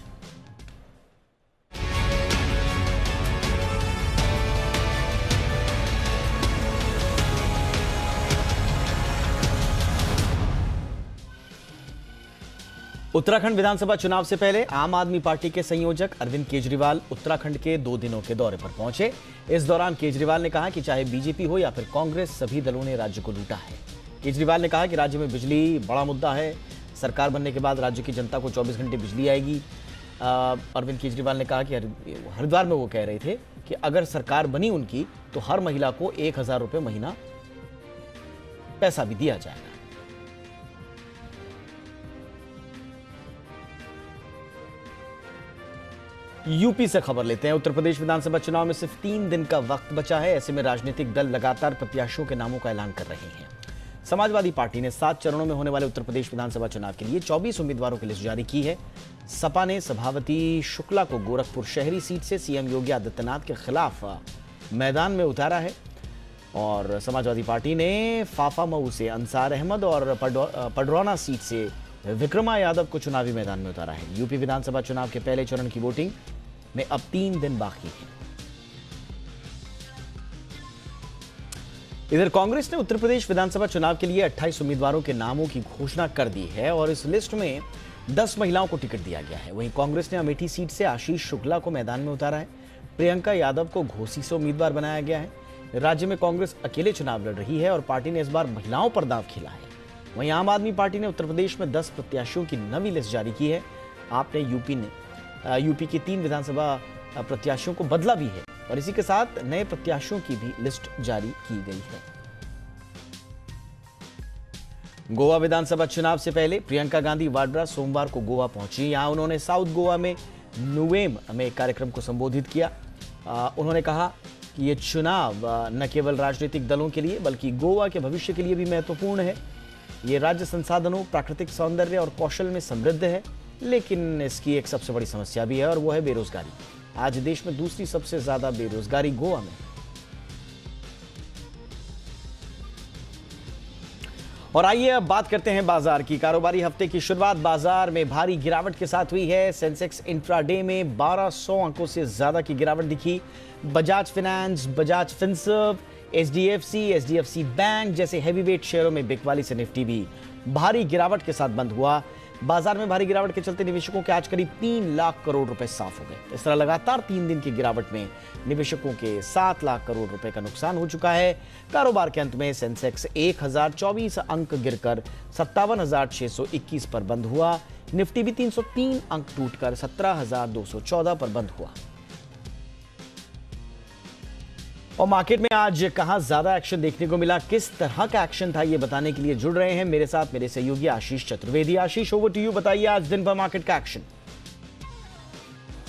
उत्तराखंड विधानसभा चुनाव से पहले आम आदमी पार्टी के संयोजक अरविंद केजरीवाल उत्तराखंड के 2 दिनों के दौरे पर पहुंचे। इस दौरान केजरीवाल ने कहा कि चाहे बीजेपी हो या फिर कांग्रेस, सभी दलों ने राज्य को लूटा है। केजरीवाल ने कहा कि राज्य में बिजली बड़ा मुद्दा है, सरकार बनने के बाद राज्य की जनता को 24 घंटे बिजली आएगी। अरविंद केजरीवाल ने कहा कि हरिद्वार में वो कह रहे थे कि अगर सरकार बनी उनकी तो हर महिला को 1000 रुपये महीना पैसा भी दिया जाएगा। यूपी से खबर लेते हैं। उत्तर प्रदेश विधानसभा चुनाव में सिर्फ 3 दिन का वक्त बचा है। ऐसे में राजनीतिक दल लगातार प्रत्याशियों के नामों का ऐलान कर रहे हैं। समाजवादी पार्टी ने 7 चरणों में होने वाले उत्तर प्रदेश विधानसभा चुनाव के लिए 24 उम्मीदवारों की लिस्ट जारी की है। सपा ने सभापति शुक्ला को गोरखपुर शहरी सीट से सीएम योगी आदित्यनाथ के खिलाफ मैदान में उतारा है और समाजवादी पार्टी ने फाफामऊ से अंसार अहमद और पडरौना सीट से विक्रमा यादव को चुनावी मैदान में उतारा है। यूपी विधानसभा चुनाव के पहले चरण की वोटिंग में अब 3 दिन बाकी है। इधर कांग्रेस ने उत्तर प्रदेश विधानसभा चुनाव के लिए 28 उम्मीदवारों के नामों की घोषणा कर दी है और इस लिस्ट में 10 महिलाओं को टिकट दिया गया है। वहीं कांग्रेस ने अमेठी सीट से आशीष शुक्ला को मैदान में उतारा है। प्रियंका यादव को घोसी से उम्मीदवार बनाया गया है। राज्य में कांग्रेस अकेले चुनाव लड़ रही है और पार्टी ने इस बार महिलाओं पर दांव खेला है। वहीं आम आदमी पार्टी ने उत्तर प्रदेश में 10 प्रत्याशियों की नवी लिस्ट जारी की है। आपने यूपी के 3 विधानसभा प्रत्याशियों को बदला भी है और इसी के साथ नए प्रत्याशियों की भी लिस्ट जारी की गई है। गोवा विधानसभा चुनाव से पहले प्रियंका गांधी वाड्रा सोमवार को गोवा पहुंची। यहां उन्होंने साउथ गोवा में नुवेम में एक कार्यक्रम को संबोधित किया। उन्होंने कहा कि ये चुनाव न केवल राजनीतिक दलों के लिए बल्कि गोवा के भविष्य के लिए भी महत्वपूर्ण है। ये राज्य संसाधनों, प्राकृतिक सौंदर्य और कौशल में समृद्ध है, लेकिन इसकी एक सबसे बड़ी समस्या भी है और वो है बेरोजगारी। आज देश में दूसरी सबसे ज्यादा बेरोजगारी गोवा में। और आइए अब बात करते हैं बाजार की। कारोबारी हफ्ते की शुरुआत बाजार में भारी गिरावट के साथ हुई है। सेंसेक्स इंट्राडे में 1200 अंकों से ज्यादा की गिरावट दिखी। Bajaj finance, Bajaj Finserv, HDFC bank जैसे हैवीवेट शेयरों में बिकवाली से निफ्टी भी भारी गिरावट के साथ बंद हुआ। बाजार में भारी गिरावट के चलते निवेशकों के आज करीब 3 लाख करोड़ रुपए साफ हो गए। इस तरह लगातार 3 दिन की गिरावट में निवेशकों के 7 लाख करोड़ रुपए का नुकसान हो चुका है। कारोबार के अंत में सेंसेक्स 1024 अंक गिरकर 57,621 पर बंद हुआ। निफ्टी भी 303 अंक टूटकर 17,214 पर बंद हुआ। और मार्केट में आज कहां ज्यादा एक्शन देखने को मिला, किस तरह का एक्शन था, ये बताने के लिए जुड़ रहे हैं मेरे साथ मेरे सहयोगी आशीष चतुर्वेदी। आशीष, ओवर टू यू, बताइए आज दिन भर मार्केट का एक्शन।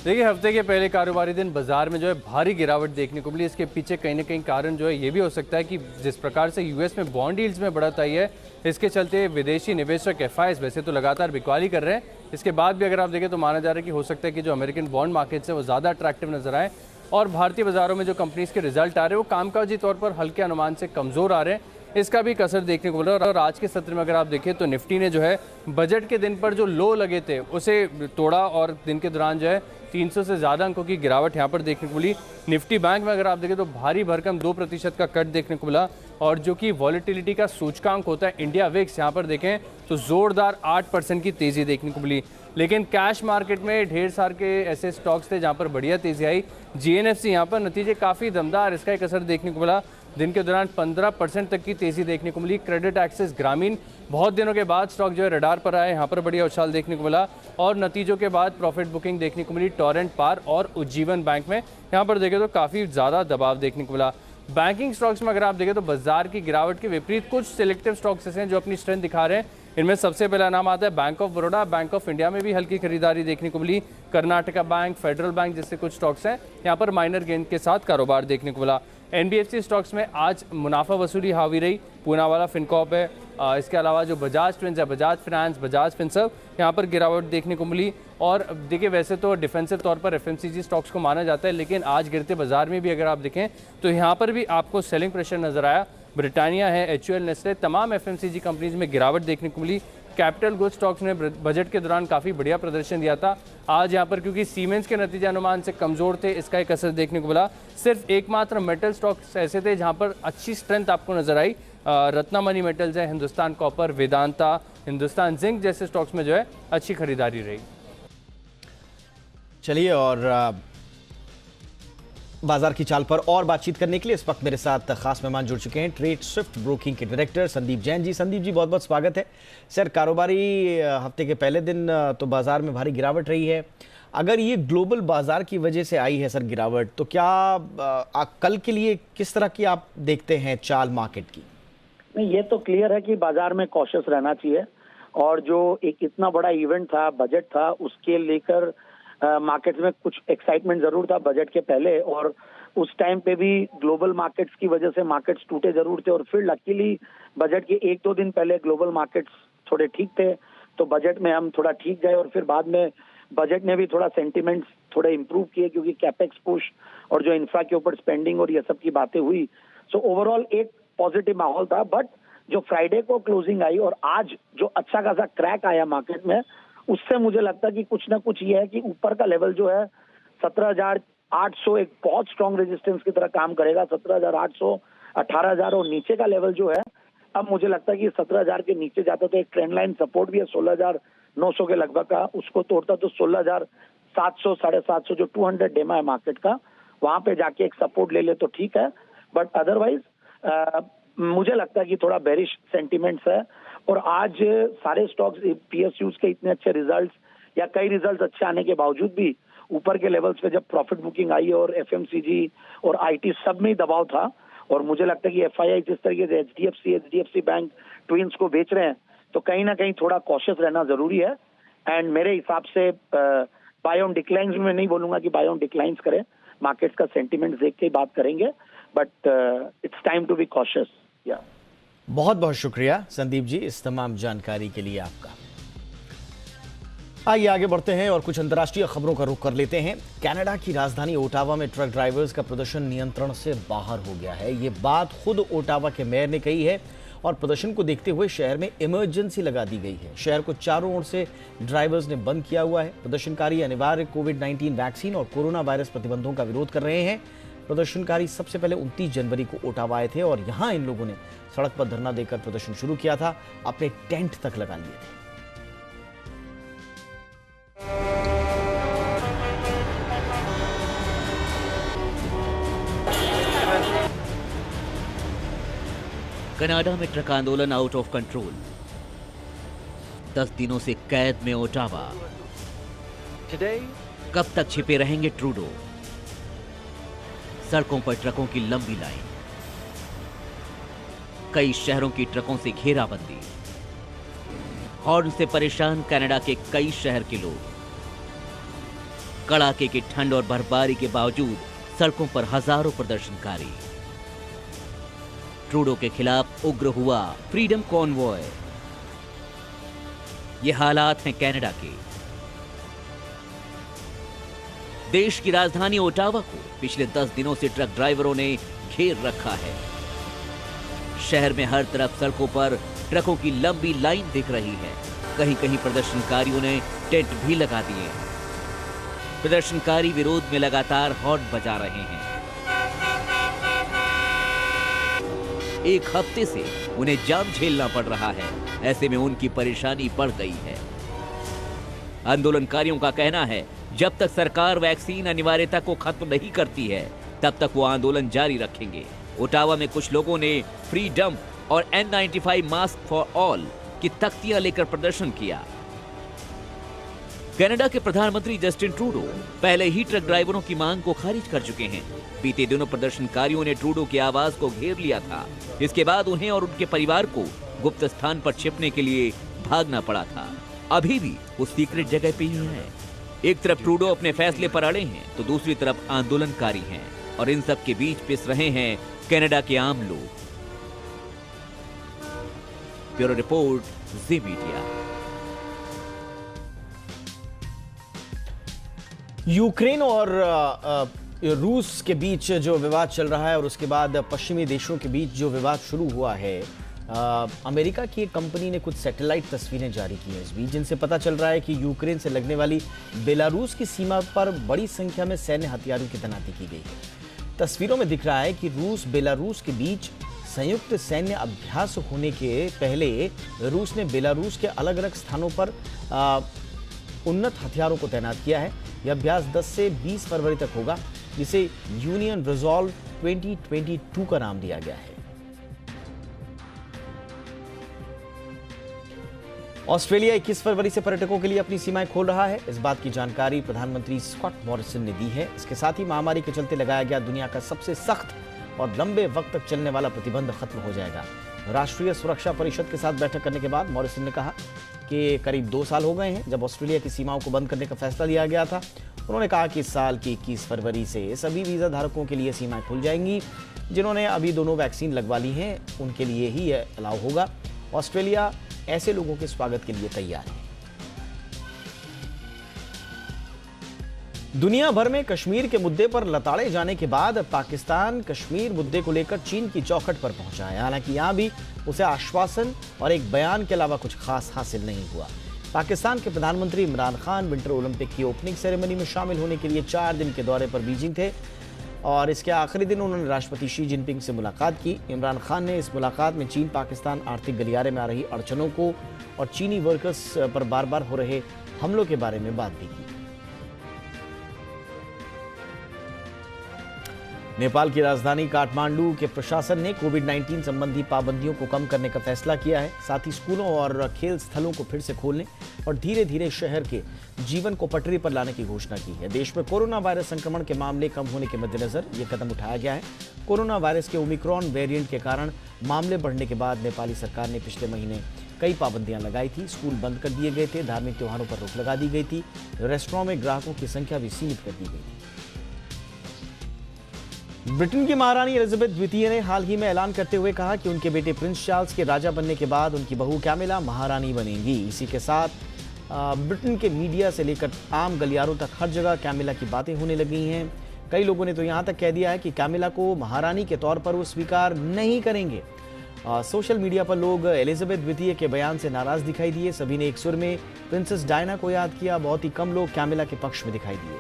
देखिए, हफ्ते के पहले कारोबारी दिन बाजार में जो है भारी गिरावट देखने को मिली। इसके पीछे कहीं ना कहीं कारण जो है ये भी हो सकता है कि जिस प्रकार से यूएस में बॉन्ड यील्ड्स में बढ़त आई है, इसके चलते विदेशी निवेशक एफआईएस वैसे तो लगातार बिकवाली कर रहे हैं। इसके बाद भी अगर आप देखें तो माना जा रहा है कि हो सकता है कि जो अमेरिकन बॉन्ड मार्केट्स है वो ज़्यादा अट्रैक्टिव नजर आए और भारतीय बाजारों में जो कंपनीज के रिजल्ट आ रहे हैं वो कामकाजी तौर पर हल्के अनुमान से कमज़ोर आ रहे हैं। इसका भी असर देखने को मिला। और आज के सत्र में अगर आप देखें तो निफ्टी ने जो है बजट के दिन पर जो लो लगे थे उसे तोड़ा और दिन के दौरान जो है 300 से ज़्यादा अंकों की गिरावट यहाँ पर देखने को मिली। निफ्टी बैंक में अगर आप देखें तो भारी भरकम 2% का कट देखने को मिला और जो कि वॉलेटिलिटी का सूचकांक होता है इंडिया विक्स, यहाँ पर देखें तो जोरदार 8% की तेज़ी देखने को मिली। लेकिन कैश मार्केट में ढेर सारे के ऐसे स्टॉक्स थे जहाँ पर बढ़िया तेज़ी आई। जीएनएफसी यहाँ पर नतीजे काफ़ी दमदार, इसका एक असर देखने को मिला। दिन के दौरान 15% तक की तेज़ी देखने को मिली। क्रेडिट एक्सेस ग्रामीण बहुत दिनों के बाद स्टॉक जो है रडार पर आए, यहाँ पर बढ़िया उछाल देखने को मिला और नतीजों के बाद प्रॉफिट बुकिंग देखने को मिली टोरेंट पार और उज्जीवन बैंक में। यहाँ पर देखें तो काफ़ी ज़्यादा दबाव देखने को मिला। बैंकिंग स्टॉक्स में अगर आप देखें तो बाजार की गिरावट के विपरीत कुछ सिलेक्टिव स्टॉक्स ऐसे हैं जो अपनी स्ट्रेंथ दिखा रहे हैं। इनमें सबसे पहला नाम आता है bank of Baroda. Bank of India में भी हल्की खरीदारी देखने को मिली। कर्नाटका बैंक, फेडरल बैंक जैसे कुछ स्टॉक्स हैं, यहाँ पर माइनर गेन के साथ कारोबार देखने को मिला। NBFC स्टॉक्स में आज मुनाफा वसूली हावी रही। पूनावाला फिनकॉर्प है, इसके अलावा जो बजाज ट्विंस है, बजाज फाइनेंस, बजाज फिनसर्व, यहाँ पर गिरावट देखने को मिली। और देखिए वैसे तो डिफेंसिव तौर पर FMCG स्टॉक्स को माना जाता है, लेकिन आज गिरते बाजार में भी अगर आप देखें तो यहाँ पर भी आपको सेलिंग प्रेशर नजर आया। ब्रिटानिया है, HUL, नेस्ले, तमाम FMCG कंपनीज में गिरावट देखने को मिली। कैपिटल गुड स्टॉक्स ने बजट के दौरान काफ़ी बढ़िया प्रदर्शन दिया था। आज यहाँ पर क्योंकि सीमेंस के नतीजे अनुमान से कमज़ोर थे, इसका एक असर देखने को मिला। सिर्फ एकमात्र मेटल स्टॉक्स ऐसे थे जहाँ पर अच्छी स्ट्रेंथ आपको नजर आई। रत्नामणि मेटल्स है, हिंदुस्तान कॉपर, वेदांता, हिंदुस्तान जिंक जैसे स्टॉक्स में जो है अच्छी खरीदारी रही। चलिए, और बाजार की चाल पर और बातचीत करने के लिए इस वक्त मेरे साथ खास मेहमान जुड़ चुके हैं, ट्रेड स्विफ्ट ब्रोकिंग के डायरेक्टर संदीप जैन जी। संदीप जी, बहुत बहुत स्वागत है। सर, कारोबारी हफ्ते के पहले दिन तो बाजार में भारी गिरावट रही है। अगर ये ग्लोबल बाजार की वजह से आई है सर गिरावट, तो क्या कल के लिए किस तरह की आप देखते हैं चाल मार्केट की? नहीं, ये तो क्लियर है कि बाजार में कॉशियस रहना चाहिए, और जो एक इतना बड़ा इवेंट था, बजट था, उसके लेकर मार्केट में कुछ एक्साइटमेंट जरूर था बजट के पहले, और उस टाइम पे भी ग्लोबल मार्केट्स की वजह से मार्केट्स टूटे जरूर थे। और फिर लकीली बजट के 1-2 दिन पहले ग्लोबल मार्केट्स थोड़े ठीक थे, तो बजट में हम थोड़ा ठीक गए, और फिर बाद में बजट ने भी थोड़ा सेंटिमेंट्स थोड़े इंप्रूव किए, क्योंकि कैपेक्स पुश और जो इंफ्रा के ऊपर स्पेंडिंग और ये सब की बातें हुई। सो ओवरऑल एक पॉजिटिव माहौल था। बट जो फ्राइडे को क्लोजिंग आई और आज जो अच्छा खासा क्रैक आया मार्केट में, उससे मुझे लगता है कि कुछ ना कुछ ये है कि ऊपर का लेवल जो है 17,800 एक बहुत स्ट्रॉन्ग रेजिस्टेंस की तरह काम करेगा। 17,800, 18,000, और नीचे का लेवल जो है, अब मुझे लगता है कि 17,000 के नीचे जाता तो एक ट्रेंड लाइन सपोर्ट भी है 16,900 के लगभग का, उसको तोड़ता तो 16,700, 750 जो 200 डेमा है मार्केट का, वहां पे जाके एक सपोर्ट ले ले तो ठीक है। बट अदरवाइज मुझे लगता है कि थोड़ा बेरिश सेंटिमेंट्स है। और आज सारे स्टॉक्स PSUs के इतने अच्छे रिजल्ट्स या कई रिजल्ट्स अच्छे आने के बावजूद भी ऊपर के लेवल्स पे जब प्रॉफिट बुकिंग आई, और FMCG और IT सब में ही दबाव था। और मुझे लगता है कि FII जिस तरीके से HDFC बैंक ट्विंस को बेच रहे हैं, तो कहीं ना कहीं थोड़ा कॉशियस रहना जरूरी है। एंड मेरे हिसाब से बाय ऑन डिक्लाइंस में नहीं बोलूंगा कि बाय ऑन डिक्लाइंस करें, मार्केट्स का सेंटिमेंट देख के ही बात करेंगे, but it's time to be cautious. या बहुत बहुत शुक्रिया संदीप जी इस तमाम जानकारी के लिए आपका। आइए आगे बढ़ते हैं और कुछ अंतर्राष्ट्रीय खबरों का रुख कर लेते हैं। कनाडा की राजधानी ओटावा में ट्रक ड्राइवर्स का प्रदर्शन नियंत्रण से बाहर हो गया है। ये बात खुद ओटावा के मेयर ने कही है, और प्रदर्शन को देखते हुए शहर में इमरजेंसी लगा दी गई है। शहर को चारों ओर से ड्राइवर्स ने बंद किया हुआ है। प्रदर्शनकारी अनिवार्य कोविड-19 वैक्सीन और कोरोना वायरस प्रतिबंधों का विरोध कर रहे हैं। प्रदर्शनकारी सबसे पहले 29 जनवरी को ओटावा आए थे, और यहां इन लोगों ने सड़क पर धरना देकर प्रदर्शन शुरू किया था। अपने टेंट तक लगा लिए थे। कनाडा में ट्रक आंदोलन आउट ऑफ कंट्रोल। 10 दिनों से कैद में ओटावा। कब तक छिपे रहेंगे ट्रूडो? सड़कों पर ट्रकों की लंबी लाइन। कई शहरों की ट्रकों से घेराबंदी। हॉर्न से परेशान कनाडा के कई शहर के लोग। कड़ाके की ठंड और बर्फबारी के बावजूद सड़कों पर हजारों प्रदर्शनकारी। ट्रूडो के खिलाफ उग्र हुआ फ्रीडम कॉन्वॉय। ये हालात हैं कनाडा के। देश की राजधानी ओटावा को पिछले 10 दिनों से ट्रक ड्राइवरों ने घेर रखा है। शहर में हर तरफ सड़कों पर ट्रकों की लंबी लाइन दिख रही है। कहीं कहीं प्रदर्शनकारियों ने टेंट भी लगा दिए। प्रदर्शनकारी विरोध में लगातार हॉर्न बजा रहे हैं। एक हफ्ते से उन्हें जाम झेलना पड़ रहा है। ऐसे में उनकी परेशानी बढ़ गई है। आंदोलनकारियों का कहना है, जब तक सरकार वैक्सीन अनिवार्यता को खत्म नहीं करती है, तब तक वो आंदोलन जारी रखेंगे। ओटावा में कुछ लोगों ने फ्रीडम और N95 मास्क फॉर ऑल की तख्तियां लेकर प्रदर्शन किया। कनाडा के प्रधानमंत्री जस्टिन ट्रूडो पहले ही ट्रक ड्राइवरों की मांग को खारिज कर चुके हैं। बीते दिनों प्रदर्शनकारियों ने ट्रूडो के आवास को घेर लिया था। इसके बाद उन्हें और उनके परिवार को गुप्त स्थान पर छिपने के लिए भागना पड़ा था। अभी भी वो सीक्रेट जगह पे ही है। एक तरफ ट्रूडो अपने फैसले पर अड़े हैं तो दूसरी तरफ आंदोलनकारी हैं और इन सब के बीच पिस रहे हैं कनाडा के आम लोग। ब्यूरो रिपोर्ट, जी मीडिया। यूक्रेन और रूस के बीच जो विवाद चल रहा है और उसके बाद पश्चिमी देशों के बीच जो विवाद शुरू हुआ है, अमेरिका की एक कंपनी ने कुछ सैटेलाइट तस्वीरें जारी की हैं इस बीच, जिनसे पता चल रहा है कि यूक्रेन से लगने वाली बेलारूस की सीमा पर बड़ी संख्या में सैन्य हथियारों की तैनाती की गई है। तस्वीरों में दिख रहा है कि रूस बेलारूस के बीच संयुक्त सैन्य अभ्यास होने के पहले रूस ने बेलारूस के अलग अलग स्थानों पर उन्नत हथियारों को तैनात किया है। यह अभ्यास 10 से 20 फरवरी तक होगा, जिसे यूनियन रिजॉल्व 2022 का नाम दिया गया है। ऑस्ट्रेलिया 21 फरवरी से पर्यटकों के लिए अपनी सीमाएं खोल रहा है। इस बात की जानकारी प्रधानमंत्री स्कॉट मॉरिसन ने दी है। इसके साथ ही महामारी के चलते लगाया गया दुनिया का सबसे सख्त और लंबे वक्त तक चलने वाला प्रतिबंध खत्म हो जाएगा। राष्ट्रीय सुरक्षा परिषद के साथ बैठक करने के बाद मॉरिसन ने कहा कि करीब 2 साल हो गए हैं जब ऑस्ट्रेलिया की सीमाओं को बंद करने का फैसला लिया गया था। उन्होंने कहा कि इस साल की 21 फरवरी से सभी वीजा धारकों के लिए सीमाएं खुल जाएंगी। जिन्होंने अभी दोनों वैक्सीन लगवा ली हैं उनके लिए ही यह अलाउ होगा। ऑस्ट्रेलिया ऐसे लोगों के स्वागत के लिए तैयार है। दुनिया भर में कश्मीर के मुद्दे पर लताड़े जाने के बाद पाकिस्तान कश्मीर मुद्दे को लेकर चीन की चौखट पर पहुंचा है। हालांकि यहां भी उसे आश्वासन और एक बयान के अलावा कुछ खास हासिल नहीं हुआ। पाकिस्तान के प्रधानमंत्री इमरान खान विंटर ओलंपिक की ओपनिंग सेरेमनी में शामिल होने के लिए 4 दिन के दौरे पर बीजिंग थे और इसके आखिरी दिन उन्होंने राष्ट्रपति शी जिनपिंग से मुलाकात की। इमरान खान ने इस मुलाकात में चीन पाकिस्तान आर्थिक गलियारे में आ रही अड़चनों को और चीनी वर्कर्स पर बार बार हो रहे हमलों के बारे में बात भी की। नेपाल की राजधानी काठमांडू के प्रशासन ने कोविड-19 संबंधी पाबंदियों को कम करने का फैसला किया है। साथ ही स्कूलों और खेल स्थलों को फिर से खोलने और धीरे धीरे शहर के जीवन को पटरी पर लाने की घोषणा की है। देश में कोरोना वायरस संक्रमण के मामले कम होने के मद्देनजर यह कदम उठाया गया है। कोरोना वायरस के ओमिक्रॉन वेरिएंट के कारण मामले बढ़ने के बाद नेपाली सरकार ने पिछले महीने कई पाबंदियां लगाई थी। स्कूल बंद कर दिए गए थे, धार्मिक त्योहारों पर रोक लगा दी गई थी, रेस्टोरेंट में ग्राहकों की संख्या भी सीमित कर दी गई थी। ब्रिटेन की महारानी एलिजाबेथ द्वितीय ने हाल ही में ऐलान करते हुए कहा कि उनके बेटे प्रिंस चार्ल्स के राजा बनने के बाद उनकी बहू कैमिला महारानी बनेंगी। इसी के साथ ब्रिटेन के मीडिया से लेकर आम गलियारों तक हर जगह कैमिला की बातें होने लगी हैं। कई लोगों ने तो यहां तक कह दिया है कि कैमिला को महारानी के तौर पर वो स्वीकार नहीं करेंगे। सोशल मीडिया पर लोग एलिजाबेथ द्वितीय के बयान से नाराज दिखाई दिए। सभी ने एक सुर में प्रिंसेस डायना को याद किया। बहुत ही कम लोग कैमिला के पक्ष में दिखाई दिए।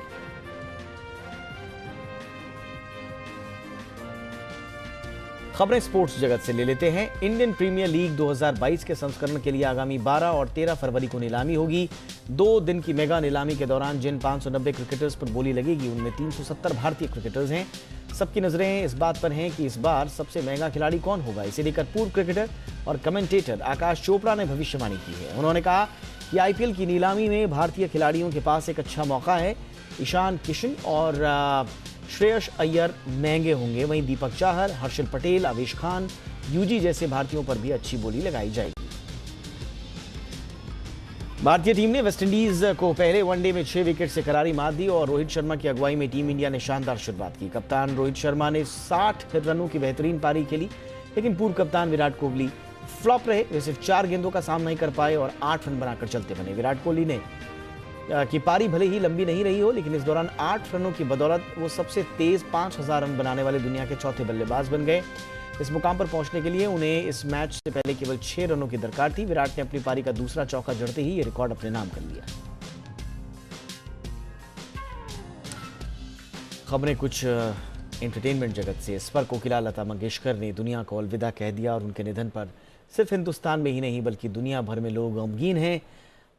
खबरें स्पोर्ट्स जगत से ले लेते हैं। इंडियन प्रीमियर लीग 2022 के संस्करण के लिए आगामी 12 और 13 फरवरी को नीलामी होगी। 2 दिन की मेगा नीलामी के दौरान जिन 590 क्रिकेटर्स पर बोली लगेगी उनमें 370 भारतीय क्रिकेटर्स हैं। सबकी नजरें इस बात पर हैं कि इस बार सबसे महंगा खिलाड़ी कौन होगा। इसे लेकर पूर्व क्रिकेटर और कमेंटेटर आकाश चोपड़ा ने भविष्यवाणी की है। उन्होंने कहा कि आईपीएल की नीलामी में भारतीय खिलाड़ियों के पास एक अच्छा मौका है। ईशान किशन और श्रेयस अय्यर महंगे होंगे, वहीं दीपक चाहर, हर्षल पटेल, आवेश खान, यूजी जैसे भारतीयों पर भी अच्छी बोली लगाई जाएगी। भारतीय टीम ने वेस्टइंडीज को पहले वनडे में 6 विकेट से करारी मात दी और रोहित शर्मा की अगुवाई में टीम इंडिया ने शानदार शुरुआत की। कप्तान रोहित शर्मा ने 60 रनों की बेहतरीन पारी खेली, लेकिन पूर्व कप्तान विराट कोहली फ्लॉप रहे। वे सिर्फ 4 गेंदों का सामना नहीं कर पाए और 8 रन बनाकर चलते बने। विराट कोहली ने की पारी भले ही लंबी नहीं रही हो, लेकिन इस दौरान 8 रनों की बदौलत वो सबसे तेज 5000 रन बनाने वाले दुनिया के चौथे बल्लेबाज बन गए। इस मुकाम पर पहुंचने के लिए उन्हें इस मैच से पहले केवल 6 रनों की दरकार थी। विराट ने अपनी पारी का दूसरा चौका जड़ते ही ये रिकॉर्ड अपने नाम कर लिया। खबरें कुछ एंटरटेनमेंट जगत से। इस पर कोकिला लता मंगेशकर ने दुनिया को अलविदा कह दिया और उनके निधन पर सिर्फ हिंदुस्तान में ही नहीं बल्कि दुनिया भर में लोग गमगीन हैं।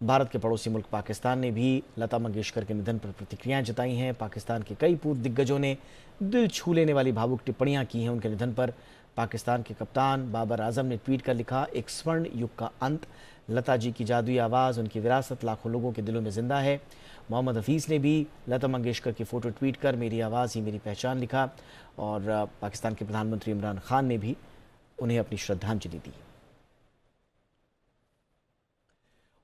भारत के पड़ोसी मुल्क पाकिस्तान ने भी लता मंगेशकर के निधन पर प्रतिक्रियाएं जताई हैं। पाकिस्तान के कई पूर्व दिग्गजों ने दिल छू लेने वाली भावुक टिप्पणियां की हैं उनके निधन पर। पाकिस्तान के कप्तान बाबर आजम ने ट्वीट कर लिखा, एक स्वर्ण युग का अंत। लता जी की जादुई आवाज़, उनकी विरासत लाखों लोगों के दिलों में जिंदा है। मोहम्मद हफीज़ ने भी लता मंगेशकर की फ़ोटो ट्वीट कर मेरी आवाज़ ही मेरी पहचान लिखा, और पाकिस्तान के प्रधानमंत्री इमरान खान ने भी उन्हें अपनी श्रद्धांजलि दी।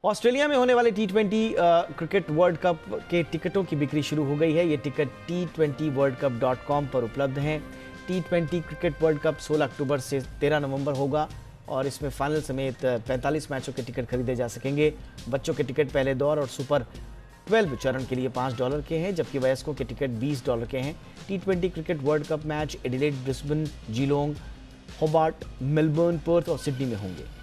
ऑस्ट्रेलिया में होने वाले T20 क्रिकेट वर्ल्ड कप के टिकटों की बिक्री शुरू हो गई है। ये टिकट T20worldcup.com पर उपलब्ध हैं। T20 क्रिकेट वर्ल्ड कप 16 अक्टूबर से 13 नवंबर होगा और इसमें फाइनल समेत 45 मैचों के टिकट खरीदे जा सकेंगे। बच्चों के टिकट पहले दौर और सुपर 12 चरण के लिए $5 के हैं, जबकि वयस्कों के टिकट $20 के हैं। T20 cricket world cup match Adelaide, Brisbane, Geelong, Hobart, Melbourne, Perth और सिडनी में होंगे।